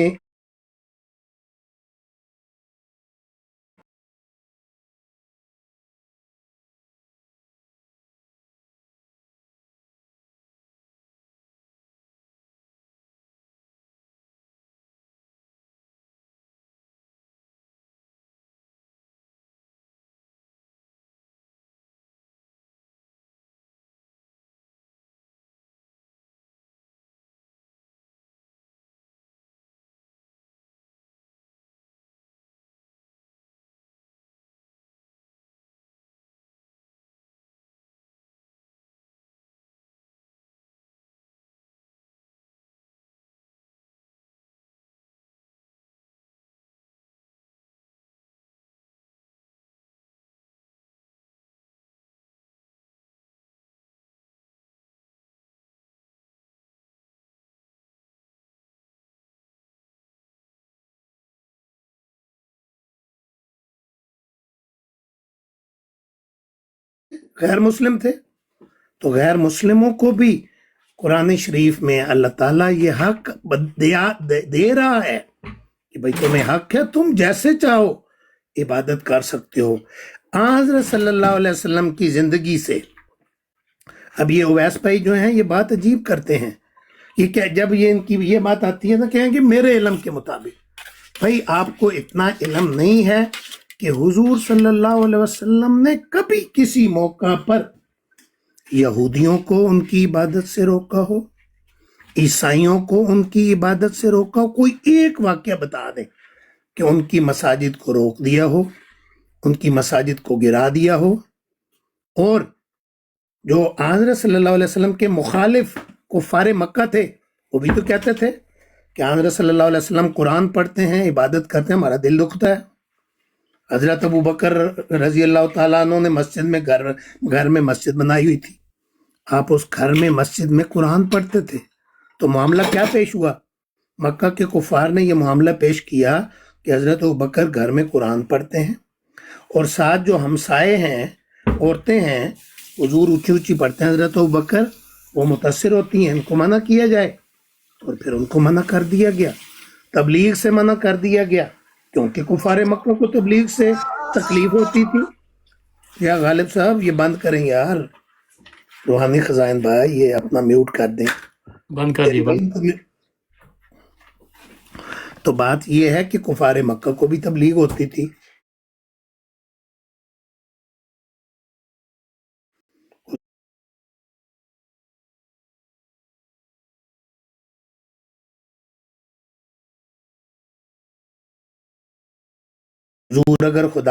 غیر مسلم تھے، تو غیر مسلموں کو بھی قرآن شریف میں اللہ تعالیٰ یہ حق دے رہا ہے کہ بھئی تمہیں حق ہے، تم جیسے چاہو عبادت کر سکتے ہو. حضرت صلی اللہ علیہ وسلم کی زندگی سے اب یہ اویس بھائی جو ہیں یہ بات عجیب کرتے ہیں، یہ کہ جب یہ ان کی یہ بات آتی ہے تو کہیں گے میرے علم کے مطابق. بھائی آپ کو اتنا علم نہیں ہے کہ حضور صلی اللہ علیہ وسلم نے کبھی کسی موقع پر یہودیوں کو ان کی عبادت سے روکا ہو، عیسائیوں کو ان کی عبادت سے روکا ہو؟ کوئی ایک واقعہ بتا دیں کہ ان کی مساجد کو روک دیا ہو، ان کی مساجد کو گرا دیا ہو. اور جو حضرت صلی اللہ علیہ وسلم کے مخالف کفار مکہ تھے، وہ بھی تو کہتے تھے کہ حضرت صلی اللہ علیہ وسلم قرآن پڑھتے ہیں، عبادت کرتے ہیں، ہمارا دل دکھتا ہے. حضرت ابو بکر رضی اللہ تعالیٰ عنہ نے مسجد میں گھر میں مسجد بنائی ہوئی تھی، آپ اس گھر میں مسجد میں قرآن پڑھتے تھے. تو معاملہ کیا پیش ہوا؟ مکہ کے کفار نے یہ معاملہ پیش کیا کہ حضرت ابو بکر گھر میں قرآن پڑھتے ہیں، اور ساتھ جو ہمسائے ہیں، عورتیں ہیں، حضور اونچی اونچی پڑھتے ہیں حضرت ابو بکر، وہ متاثر ہوتی ہیں، ان کو منع کیا جائے. اور پھر ان کو منع کر دیا گیا، تبلیغ سے منع کر دیا گیا، کیونکہ کفار مکہ کو تبلیغ سے تکلیف ہوتی تھی. یا غالب صاحب یہ بند کریں یار، روحانی خزائن بھائی یہ اپنا میوٹ کر دیں. بند کر دی. تو بات یہ ہے کہ کفار مکہ کو بھی تبلیغ ہوتی تھی. حضور اگر خدا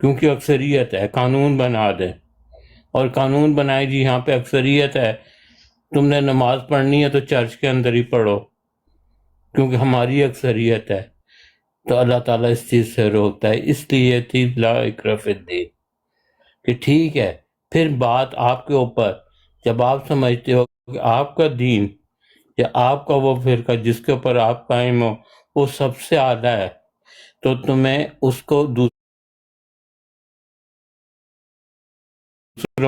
کیونکہ اکثریت ہے، قانون بنا دیں، اور قانون بنائے جی یہاں پہ اکثریت ہے، تم نے نماز پڑھنی ہے تو چرچ کے اندر ہی پڑھو کیونکہ ہماری اکثریت ہے. تو اللہ تعالیٰ اس چیز سے روکتا ہے. اس لیے تھی لا اکراہ فی الدین کہ ٹھیک ہے، پھر بات آپ کے اوپر، جب آپ سمجھتے ہو کہ آپ کا دین یا آپ کا وہ فرقہ جس کے اوپر آپ قائم ہو وہ سب سے اعلیٰ ہے، تو تمہیں اس کو دوسروں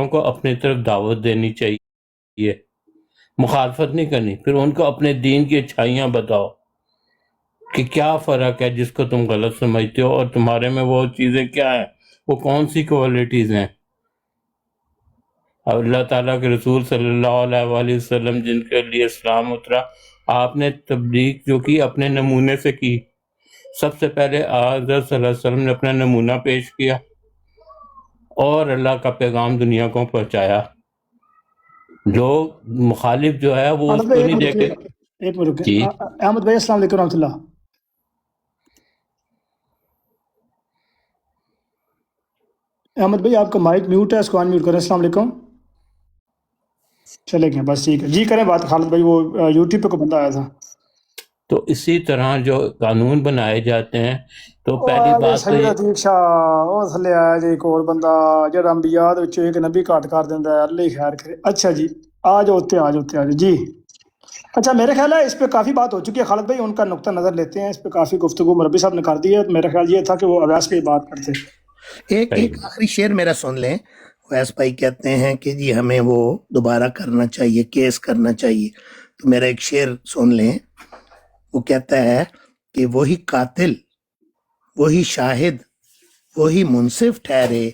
کو اپنی طرف دعوت دینی چاہیے، مخالفت نہیں کرنی. پھر ان کو اپنے دین کی اچھائیاں بتاؤ کہ کیا فرق ہے جس کو تم غلط سمجھتے ہو، اور تمہارے میں وہ چیزیں کیا ہیں، وہ کون سی کوالٹیز ہیں. اور اللہ تعالیٰ کے رسول صلی اللہ علیہ وآلہ وسلم جن کے لیے اسلام اترا، آپ نے تبلیغ جو کی اپنے نمونے سے کی. سب سے پہلے حضرت صلی اللہ علیہ وسلم نے اپنا نمونہ پیش کیا اور اللہ کا پیغام دنیا کو پہنچایا. جو مخالف جو ہے وہ اس کو نہیں دیکھے. ایک منٹ رکیں. جی احمد بھائی السلام علیکم ورحمۃ اللہ. احمد بھائی آپ کا مائک میوٹ ہے، اس کو ان میوٹ کریں. السلام علیکم. چلے گئے بس ٹھیک ہے جی، کریں بات. خالد بھائی وہ یوٹیوب پہ کوئی بندہ آیا تھا. تو اسی طرح جو قانون بنائے جاتے ہیں تو پہلی بات تو سید یہ عتیق شاہ وہ تھلے آیا جی ایک اور بندہ جڑا انبیاء دے وچوں ایک نبی کاٹ کر دیندا ہے. اللہ ہی خیر کرے. اچھا جی آ جاؤ آ جاؤ جی. اچھا میرے خیال ہے اس پہ کافی بات ہو چکی ہے. خالد بھائی ان کا نقطہ نظر لیتے ہیں. اس پہ کافی گفتگو مربی صاحب نے کر دی ہے. میرا خیال یہ تھا کہ وہ اویس پہ بات کرتے. ایک آخری شعر میرا سن لیں. ویس بھائی کہتے ہیں کہ جی ہمیں وہ دوبارہ کرنا چاہیے، کیس کرنا چاہیے. تو میرا ایک شعر سن لیں. وہ کہتا ہے کہ وہی قاتل، وہی شاہد، وہی منصف ٹھہرے،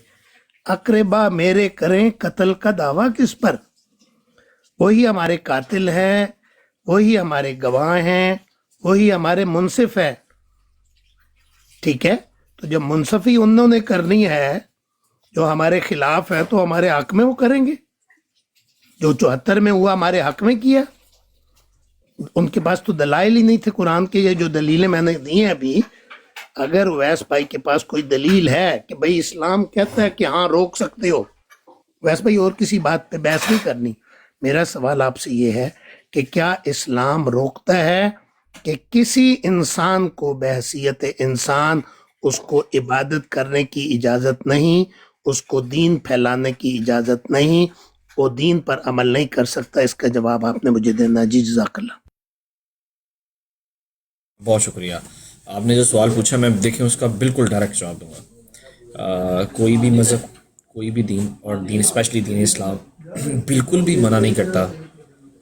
اقربا میرے کریں قتل کا دعویٰ کس پر. وہی ہمارے قاتل ہیں، وہی ہمارے گواہ ہیں، وہی ہمارے منصف ہیں. ٹھیک ہے، تو جب منصفی انہوں نے کرنی ہے جو ہمارے خلاف ہے تو ہمارے حق میں وہ کریں گے. جو 74 میں ہوا ہمارے حق میں کیا. ان کے پاس تو دلائل ہی نہیں تھے قرآن کے. یہ جو دلیلیں میں نے دی ہیں ابھی، اگر ویس بھائی کے پاس کوئی دلیل ہے کہ بھئی اسلام کہتا ہے کہ ہاں روک سکتے ہو، ویس بھائی اور کسی بات پہ بحث نہیں کرنی. میرا سوال آپ سے یہ ہے کہ کیا اسلام روکتا ہے کہ کسی انسان کو بحیثیت انسان اس کو عبادت کرنے کی اجازت نہیں، اس کو دین پھیلانے کی اجازت نہیں، وہ دین پر عمل نہیں کر سکتا؟ اس کا جواب آپ نے مجھے دینا. جی جزاک اللہ. بہت شکریہ. آپ نے جو سوال پوچھا میں دیکھیں اس کا بالکل ڈائریکٹ جواب دوں گا. کوئی بھی مذہب، کوئی بھی دین، اور دین اسپیشلی دین اسلام بالکل بھی منع نہیں کرتا،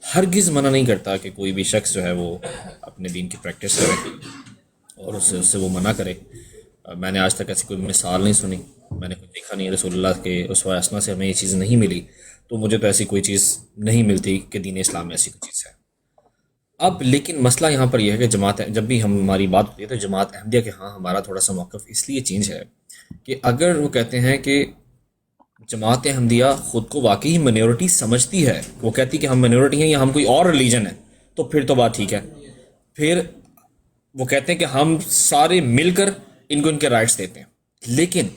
ہرگز منع نہیں کرتا کہ کوئی بھی شخص جو ہے وہ اپنے دین کی پریکٹس کرے اور اس سے وہ منع کرے. میں نے آج تک ایسی کوئی مثال نہیں سنی، میں نے کوئی دیکھا نہیں. رسول اللہ کے اسوہ حسنہ سے ہمیں یہ چیز نہیں ملی، تو مجھے تو ایسی کوئی چیز نہیں ملتی کہ دین اسلام میں ایسی کوئی چیز ہے. اب لیکن مسئلہ یہاں پر یہ ہے کہ جماعت، جب بھی ہماری بات ہوتی ہے تو جماعت احمدیہ کے ہاں ہمارا تھوڑا سا موقف اس لیے چینج ہے کہ اگر وہ کہتے ہیں کہ جماعت احمدیہ خود کو واقعی منورٹی سمجھتی ہے، وہ کہتی کہ ہم منورٹی ہیں یا ہم کوئی اور ریلیجن ہے، تو پھر تو بات ٹھیک ہے. پھر وہ کہتے ہیں کہ ہم سارے مل کر ان کو ان کے رائٹس دیتے ہیں. لیکن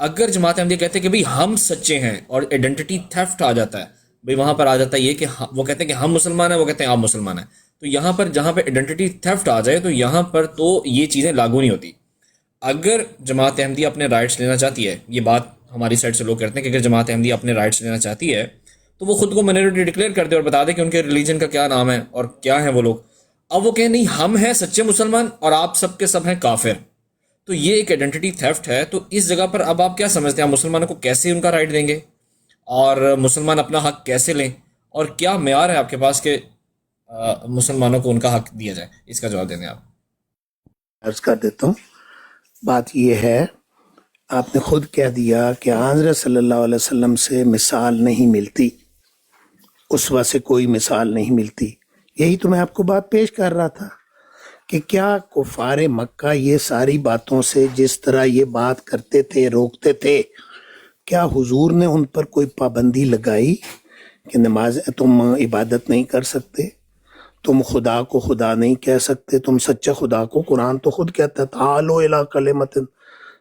اگر جماعت احمدیہ کہتے ہیں کہ بھئی ہم سچے ہیں اور آئیڈینٹی تھیفٹ آ جاتا ہے، بھئی وہاں پر آ جاتا ہے یہ کہ وہ کہتے ہیں کہ ہم مسلمان ہیں، وہ کہتے ہیں آپ مسلمان ہیں، تو یہاں پر جہاں پہ آئیڈینٹی تھیفٹ آ جائے تو یہاں پر تو یہ چیزیں لاگو نہیں ہوتی. اگر جماعت احمدیہ اپنے رائٹس لینا چاہتی ہے، یہ بات ہماری سائڈ سے لوگ کرتے ہیں کہ اگر جماعت احمدیہ اپنے رائٹس لینا چاہتی ہے تو وہ خود کو مائنورٹی ڈکلیئر کر دے اور بتا دے کہ ان کے ریلیجن کا کیا نام ہے اور کیا ہیں وہ لوگ. اب وہ کہیں نہیں ہم ہیں سچے مسلمان اور آپ سب کے سب ہیں کافر، تو یہ ایک آئیڈینٹی تھیفٹ ہے. تو اس جگہ پر اب آپ کیا سمجھتے ہیں، آپ مسلمانوں کو کیسے ان کا رائٹ دیں گے اور مسلمان اپنا حق کیسے لیں، اور کیا معیار ہے آپ کے پاس کہ مسلمانوں کو ان کا حق دیا جائے؟ اس کا جواب دیں آپ. عرض کر دیتا ہوں. بات یہ ہے، آپ نے خود کہہ دیا کہ حضرت صلی اللہ علیہ وسلم سے مثال نہیں ملتی، اسوہ سے کوئی مثال نہیں ملتی. یہی تو میں آپ کو بات پیش کر رہا تھا کہ کیا کفار مکہ یہ ساری باتوں سے جس طرح یہ بات کرتے تھے، روکتے تھے، کیا حضور نے ان پر کوئی پابندی لگائی کہ نماز تم عبادت نہیں کر سکتے، تم خدا کو خدا نہیں کہہ سکتے، تم سچے خدا کو، قرآن تو خود کہتا ہے تعالوا الی کلمۃ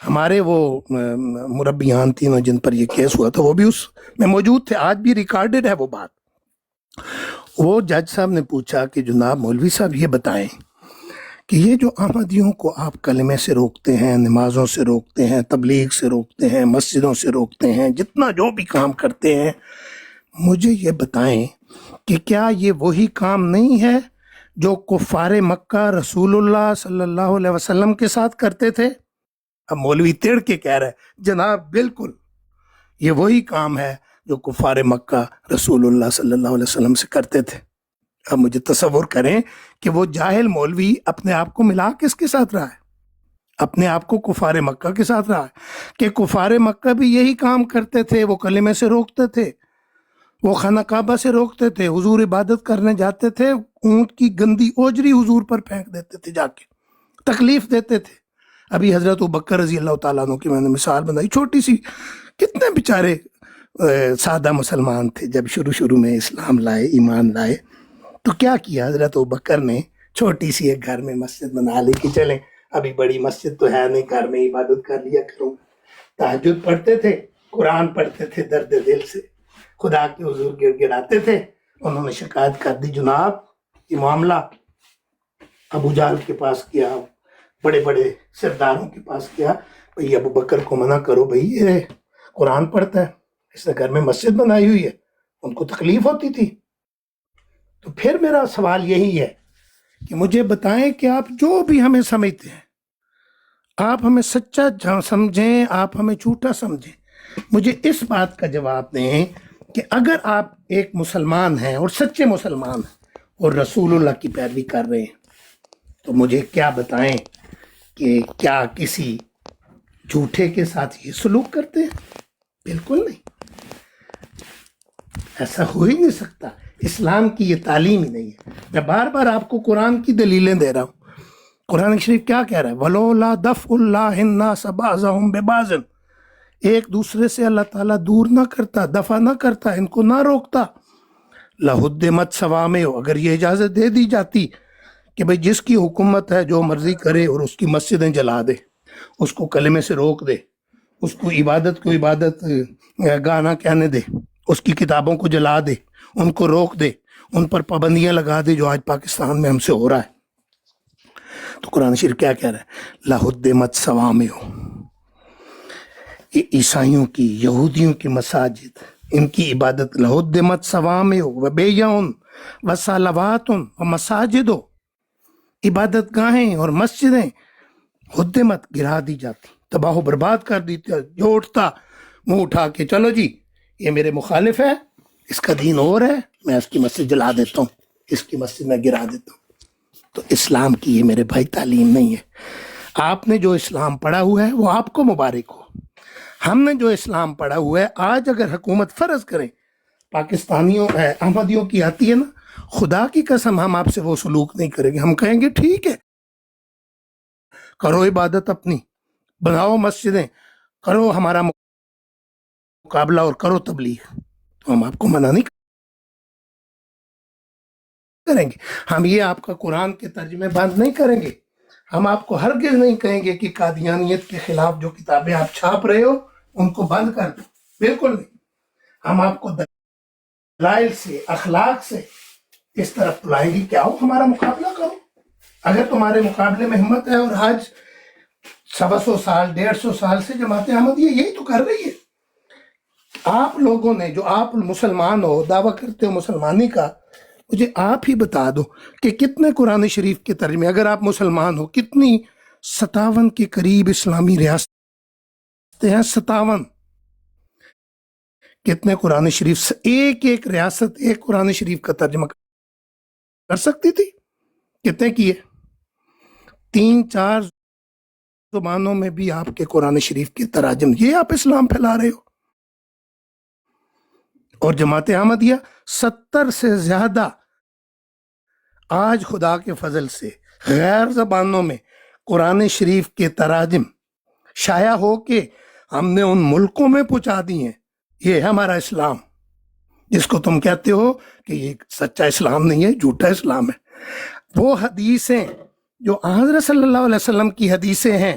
ہمارے وہ مربیان تینوں جن پر یہ کیس ہوا تھا وہ بھی اس میں موجود تھے، آج بھی ریکارڈڈ ہے وہ بات. وہ جج صاحب نے پوچھا کہ جناب مولوی صاحب یہ بتائیں کہ یہ جو احمدیوں کو آپ کلمے سے روکتے ہیں، نمازوں سے روکتے ہیں، تبلیغ سے روکتے ہیں، مسجدوں سے روکتے ہیں، جتنا جو بھی کام کرتے ہیں، مجھے یہ بتائیں کہ کیا یہ وہی کام نہیں ہے جو کفار مکہ رسول اللہ صلی اللہ علیہ وسلم کے ساتھ کرتے تھے؟ اب مولوی تڑ کے کہہ رہا ہے جناب بالکل یہ وہی کام ہے جو کفار مکہ رسول اللہ صلی اللہ علیہ وسلم سے کرتے تھے. اب مجھے تصور کریں کہ وہ جاہل مولوی اپنے آپ کو ملا کس کے ساتھ رہا ہے؟ اپنے آپ کو کفار مکہ کے ساتھ رہا ہے کہ کفار مکہ بھی یہی کام کرتے تھے، وہ کلمے سے روکتے تھے، وہ خانہ کعبہ سے روکتے تھے، حضور عبادت کرنے جاتے تھے، اونٹ کی گندی اوجری حضور پر پھینک دیتے تھے، جا کے تکلیف دیتے تھے. ابھی حضرت ابوبکر رضی اللہ تعالیٰ عنہ کی میں نے مثال بنائی، چھوٹی سی، کتنے بیچارے سادہ مسلمان تھے جب شروع میں اسلام لائے، ایمان لائے، تو کیا کیا حضرت ابوبکر نے؟ چھوٹی سی ایک گھر میں مسجد بنا لی کہ چلیں ابھی بڑی مسجد تو ہے نہیں، گھر میں عبادت کر لیا کروں. تہجد پڑھتے تھے، قرآن پڑھتے تھے، درد دل سے خدا کے حضور گر گراتے تھے. انہوں نے شکایت کر دی، جناب یہ معاملہ ابو جہل کے پاس کیا، بڑے بڑے سرداروں کے پاس کیا، بھئی ابو بکر کو منع کرو، بھئی یہ قرآن پڑھتا ہے، اس نے گھر میں مسجد بنائی ہوئی ہے. ان کو تکلیف ہوتی تھی. تو پھر میرا سوال یہی ہے کہ مجھے بتائیں کہ آپ جو بھی ہمیں سمجھتے ہیں، آپ ہمیں سچا سمجھیں، آپ ہمیں جھوٹا سمجھیں، مجھے اس بات کا جواب دیں کہ اگر آپ ایک مسلمان ہیں اور سچے مسلمان ہیں اور رسول اللہ کی پیروی کر رہے ہیں، تو مجھے کیا بتائیں کہ کیا کسی جھوٹے کے ساتھ یہ سلوک کرتے ہیں؟ بالکل نہیں، ایسا ہو ہی نہیں سکتا. اسلام کی یہ تعلیم ہی نہیں ہے. میں بار بار آپ کو قرآن کی دلیلیں دے رہا ہوں. قرآن شریف کیا کہہ رہا ہے؟ وَلَوْلَا دَفْعُ اللَّهِ النَّاسَ بَعْضَهُمْ بِبَعْضٍ، ایک دوسرے سے اللہ تعالیٰ دور نہ کرتا، دفع نہ کرتا، ان کو نہ روکتا. لَهُدِّمَتْ صَوَامِعُ، اگر یہ اجازت دے دی جاتی کہ بھئی جس کی حکومت ہے جو مرضی کرے اور اس کی مسجدیں جلا دے، اس کو کلمے سے روک دے، اس کو عبادت گانا کہنے دے، اس کی کتابوں کو جلا دے، ان کو روک دے، ان پر پابندیاں لگا دے، جو آج پاکستان میں ہم سے ہو رہا ہے. تو قرآن شریف کیا کہہ رہا ہے؟ لَهُدِّمَتْ صَوَامِعُ، یہ عیسائیوں کی، یہودیوں کی مساجد، ان کی عبادت، لَهُدِّمَتْ صَوَامِعُ وَبِيَعٌ وَصَلَوَاتٌ وَمَسَاجِدُ، عبادت گاہیں اور مسجدیں ہدمت، گرا دی جاتی، تباہ و برباد کر دیتے. جو اٹھتا منہ اٹھا کے چلو جی یہ میرے مخالف ہے، اس کا دین اور ہے، میں اس کی مسجد جلا دیتا ہوں، اس کی مسجد میں گرا دیتا ہوں. تو اسلام کی یہ میرے بھائی تعلیم نہیں ہے. آپ نے جو اسلام پڑھا ہوا ہے وہ آپ کو مبارک ہو. ہم نے جو اسلام پڑھا ہوا ہے، آج اگر حکومت فرض کریں پاکستانیوں احمدیوں کی آتی ہے نا، خدا کی قسم ہم آپ سے وہ سلوک نہیں کریں گے. ہم کہیں گے ٹھیک ہے، کرو عبادت اپنی، بناؤ مسجدیں، کرو ہمارا مقابلہ اور کرو تبلیغ، تو ہم آپ کو منع نہیں کریں گے. ہم یہ آپ کا قرآن کے ترجمے بند نہیں کریں گے. ہم آپ کو ہرگز نہیں کہیں گے کہ قادیانیت کے خلاف جو کتابیں آپ چھاپ رہے ہو ان کو بند کر دو، بالکل نہیں. ہم آپ کو دلائل سے، اخلاق سے اس طرف بلائیں گے کہ آؤ ہمارا مقابلہ کرو. اگر تمہارے مقابلے میں ہمت ہے، اور آج 125 سال 150 سال سے جماعت احمدیہ یہی تو کر رہی ہے. آپ لوگوں نے جو آپ مسلمان ہو، دعویٰ کرتے ہو مسلمانی کا، مجھے آپ ہی بتا دو کہ کتنے قرآن شریف کے ترجمے، اگر آپ مسلمان ہو، کتنی 57 کے قریب اسلامی ریاستیں ہیں، 57. کتنے قرآن شریف، ایک ریاست ایک قرآن شریف کا ترجمہ کر سکتی تھی؟ کتنے کیے؟ 3-4 زبانوں میں بھی آپ کے قرآن شریف کے تراجم. یہ آپ اسلام پھیلا رہے ہو. اور جماعت احمدیہ 70 سے زیادہ آج خدا کے فضل سے غیر زبانوں میں قرآن شریف کے تراجم شائع ہو کے ہم نے ان ملکوں میں پہنچا دی ہیں. یہ ہے ہمارا اسلام، جس کو تم کہتے ہو کہ یہ سچا اسلام نہیں ہے، جھوٹا اسلام ہے. وہ حدیثیں جو حضرت صلی اللہ علیہ وسلم کی حدیثیں ہیں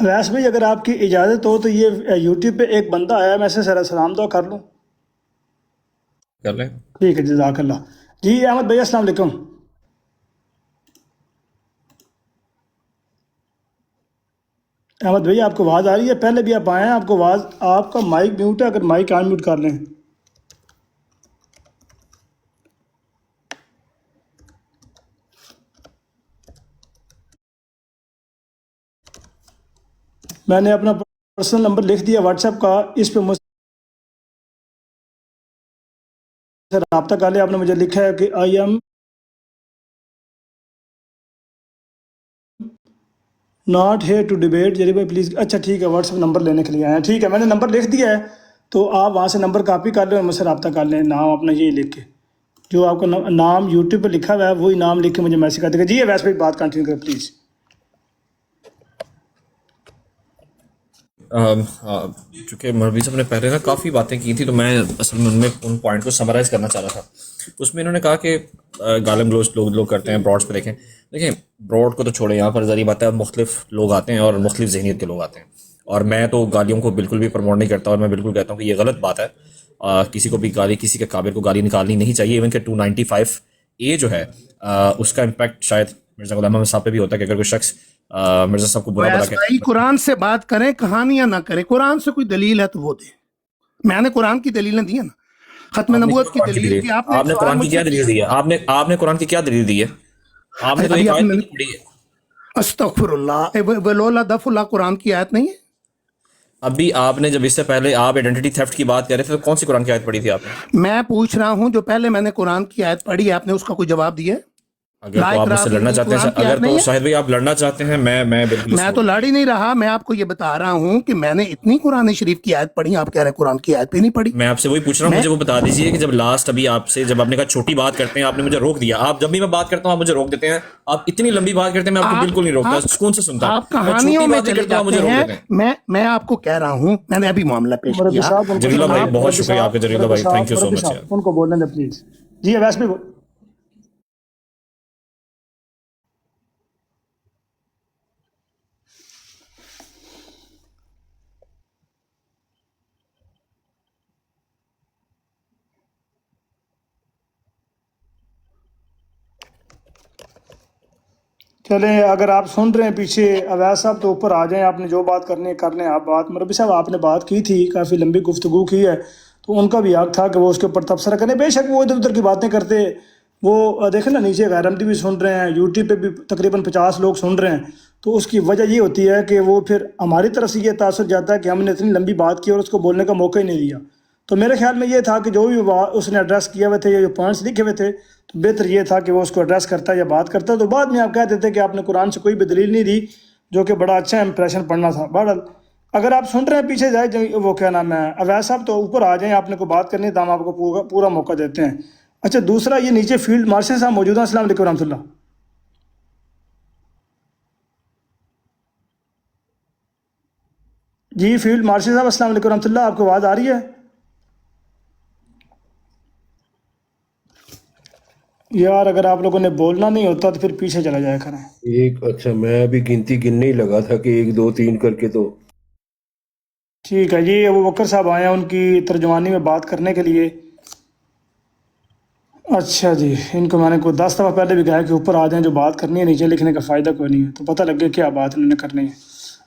اویس بھائی اگر آپ کی اجازت ہو تو یہ یوٹیوب پہ ایک بندہ آیا ہے، میں سے ذرا سلام دعا کر لوں؟ کر لیں. ٹھیک ہے، جزاک اللہ. جی احمد بھائی السلام علیکم. احمد بھائی آپ کو آواز آ رہی ہے؟ پہلے بھی آپ آئے ہیں، آپ کو آواز، آپ کا مائک میوٹ ہے، اگر مائک آن میوٹ کر لیں. میں نے اپنا پرسنل نمبر لکھ دیا واٹس ایپ کا، اس پہ مجھ سے رابطہ کر لیا. آپ نے مجھے لکھا ہے کہ I am not here to debate. Jerry بھائی پلیز، اچھا ٹھیک ہے، واٹس ایپ نمبر لینے کے لیے آئے ہیں. ٹھیک ہے، میں نے نمبر لکھ دیا ہے، تو آپ وہاں سے نمبر کاپی کر لیں اور مجھ سے رابطہ کر لیں. نام اپنا یہ لکھ کے، جو آپ کا نام یوٹیوب پہ لکھا ہوا ہے وہی نام لکھ کے مجھے میسج کر دے گا. جی ویسے بھائی بات کنٹینیو کریں پلیز. چونکہ مولوی صاحب نے پہلے نا کافی باتیں کی تھی، تو میں اصل میں ان میں ان پوائنٹ کو سمرائز کرنا چاہ رہا تھا. اس میں انہوں نے کہا کہ گالم گلوچ لوگ کرتے ہیں براڈس پہ. دیکھیں براڈ کو تو چھوڑیں، یہاں پر ذریعہ بات ہے مختلف لوگ آتے ہیں اور مختلف ذہنیت کے لوگ آتے ہیں، اور میں تو گالیوں کو بالکل بھی پروموٹ نہیں کرتا، اور میں بالکل کہتا ہوں کہ یہ غلط بات ہے. کسی کو بھی گالی، کسی کے قابل کو گالی نکالنی نہیں چاہیے. ایون کہ 295A جو ہے اس کا امپیکٹ شاید مرزا غلام احمد صاحب پہ بھی ہوتا ہے کہ اگر کوئی شخص مرزا صاحب کو برا بلا ویس کے بھائی قرآن سے بات کریں، کہانیاں نہ کریں. قرآن سے کوئی دلیل ہے تو وہ دیں. میں نے قرآن کی دلیلیں دی ہیں نا، ختم آپ نے نبوت کی قرآن کی دلیل دلیل، کی. آپ نے آپ ایک نے سوال قرآن کی مجھ کیا سے دلیل کیا، دی ہے؟ آپ نے قرآن کی کیا دلیل دی ہے؟ آپ نے تو ابھی ایک آپ آیت نے نہیں پڑھی ہے. استغفر اللہ، ولولا دفع اللہ قرآن کی آیت نہیں ہے. ابھی آپ نے جب اس سے پہلے آپ آئیڈینٹی تھیفٹ کی بات کر رہے تھے تو کون سی قرآن کی آیت پڑھی تھی آپ نے؟ میں پوچھ رہا ہوں جو پہلے میں نے قرآن کی آیت پڑھی ہے، آپ نے اس کا کوئی جواب دیا ہے؟ اگر لا تو آپ مجھ اکراہ سے فی لڑنا الدین چاہتے ہیں، قرآن کی اگر آیت نہیں تو ہے. شاہد بھائی آپ لڑنا چاہتے ہیں، میں بالکل میں تو لڑ ہی نہیں رہا، میں آپ کو یہ بتا رہا ہوں کہ میں نے اتنی قرآن شریف کی آیت پڑھی، آپ کہہ رہے ہیں قرآن کی آیت پہ نہیں پڑھی. میں آپ سے وہی پوچھ رہا ہوں، میں مجھے وہ بتا دیجیے کہ جب لاسٹ ابھی آپ سے جب آپ نے کہا چھوٹی بات کرتے ہیں، آپ نے مجھے روک دیا. آپ جب بھی میں بات کرتا ہوں آپ مجھے روک دیتے ہیں. آپ اتنی لمبی بات کرتے ہیں میں آپ کو بالکل نہیں روکتا، سکون سے سنتا. آپ میں کہانیوں چھوٹی میں بات بھی چلے کرتا ہوں آپ جاتے مجھے روک ہیں. دیتے ہیں. میں آپ کو کہہ رہا ہوں، میں نے ابھی معاملہ پیش مربی کیا. صاحب ان کو جلیلہ بھائی سنائیں، بہت مربی شکریہ آپ کا. صاحب، جلیلہ مربی بھائی تھینک صاحب، یو سو مربی مچ یار. صاحب ان کو بولنے دیں پلیز. جی ویسے بھی چلیں، اگر آپ سن رہے ہیں پیچھے اویس صاحب تو اوپر آ جائیں. آپ نے جو بات کرنی ہے کر لیں آپ بات. مربی صاحب آپ نے بات کی تھی، کافی لمبی گفتگو کی ہے، تو ان کا بھی حق تھا کہ وہ اس کے اوپر تبصرہ کریں. بے شک وہ ادھر ادھر کی باتیں کرتے، وہ دیکھیں نا نیچے غیر احمدی بھی سن رہے ہیں، یوٹیوب پہ بھی تقریباً 50 لوگ سن رہے ہیں. تو اس کی وجہ یہ ہوتی ہے کہ وہ پھر ہماری طرف سے یہ تاثر جاتا ہے کہ ہم نے اتنی لمبی بات کی اور اس کو بولنے کا موقع ہی نہیں دیا. تو میرے خیال میں یہ تھا کہ جو بھی اس نے ایڈریس کیا ہوئے تھے یا جو پوائنٹس لکھے ہوئے تھے، تو بہتر یہ تھا کہ وہ اس کو ایڈریس کرتا یا بات کرتا. تو بعد میں آپ کہہ دیتے کہ آپ نے قرآن سے کوئی بھی دلیل نہیں دی، جو کہ بڑا اچھا امپریشن پڑنا تھا. بہرحال اگر آپ سن رہے ہیں پیچھے جائے، وہ کیا نام ہے اویس صاحب، تو اوپر آ جائیں. آپ نے کوئی بات کرنی ہے تو ہم آپ کو پورا موقع دیتے ہیں. اچھا دوسرا، یہ نیچے فیلڈ مارشل صاحب موجود ہیں. السلام علیکم ورحمۃ اللہ. جی فیلڈ مارشل صاحب السلام علیکم ورحمۃ اللہ، آپ کو آواز آ رہی ہے؟ یار اگر آپ لوگوں نے بولنا نہیں ہوتا تو پھر پیچھے چلا جایا کریں. ایک اچھا، میں ابھی گنتی گننے ہی لگا تھا کہ 1 2 3 کر کے. تو ٹھیک ہے جی، ابو بکر صاحب آئے ہیں ان کی ترجمانی میں بات کرنے کے لیے. اچھا جی، ان کو میں نے کوئی 10 دفعہ پہلے بھی کہا کہ اوپر آ جائیں، جو بات کرنی ہے نیچے لکھنے کا فائدہ کوئی نہیں ہے، تو پتہ لگے کیا بات انہوں نے کرنی ہے.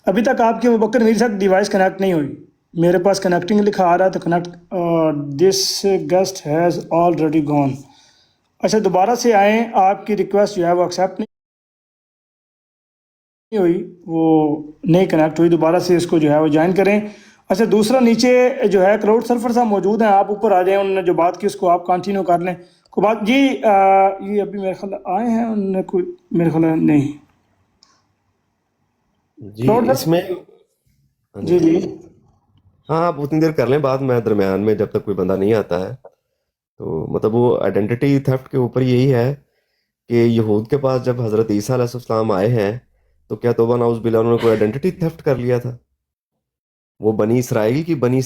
ابھی تک آپ کی ابو بکر میرے ساتھ ڈیوائس کنیکٹ نہیں ہوئی. میرے پاس کنیکٹنگ لکھا آ رہا ہے تو connect this guest has already gone. اچھا دوبارہ سے آئیں، آپ کی ریکویسٹ جو ہے وہ ایکسیپٹ نہیں ہوئی، وہ نہیں کنیکٹ ہوئی. دوبارہ سے اس کو جو ہے وہ جوائن کریں. اچھا دوسرا، نیچے جو ہے کراؤڈ سرفر صاحب موجود ہیں، آپ اوپر آ جائیں. انہوں نے جو بات کی اس کو آپ کنٹینیو کر لیں. کوئی بات جی یہ ابھی میرے خیال آئے ہیں، انہوں نے کوئی میرے خیال نہیں. جی کراؤڈ اس میں جی جی ہاں آپ اتنی دیر کر لیں، بعد میں درمیان میں جب تک کوئی بندہ نہیں آتا ہے. تو مطلب وہ آئیڈینٹی تھیفٹ کے اوپر یہی ہے کہ یہود کے پاس جب حضرت عیسیٰ علیہ السلام آئے ہیں تو کیا توبہ نعوذ باللہ انہوں نے کوئی آئیڈینٹی تھیفٹ کر لیا تھا؟ وہ بنی اسرائیل کی بنی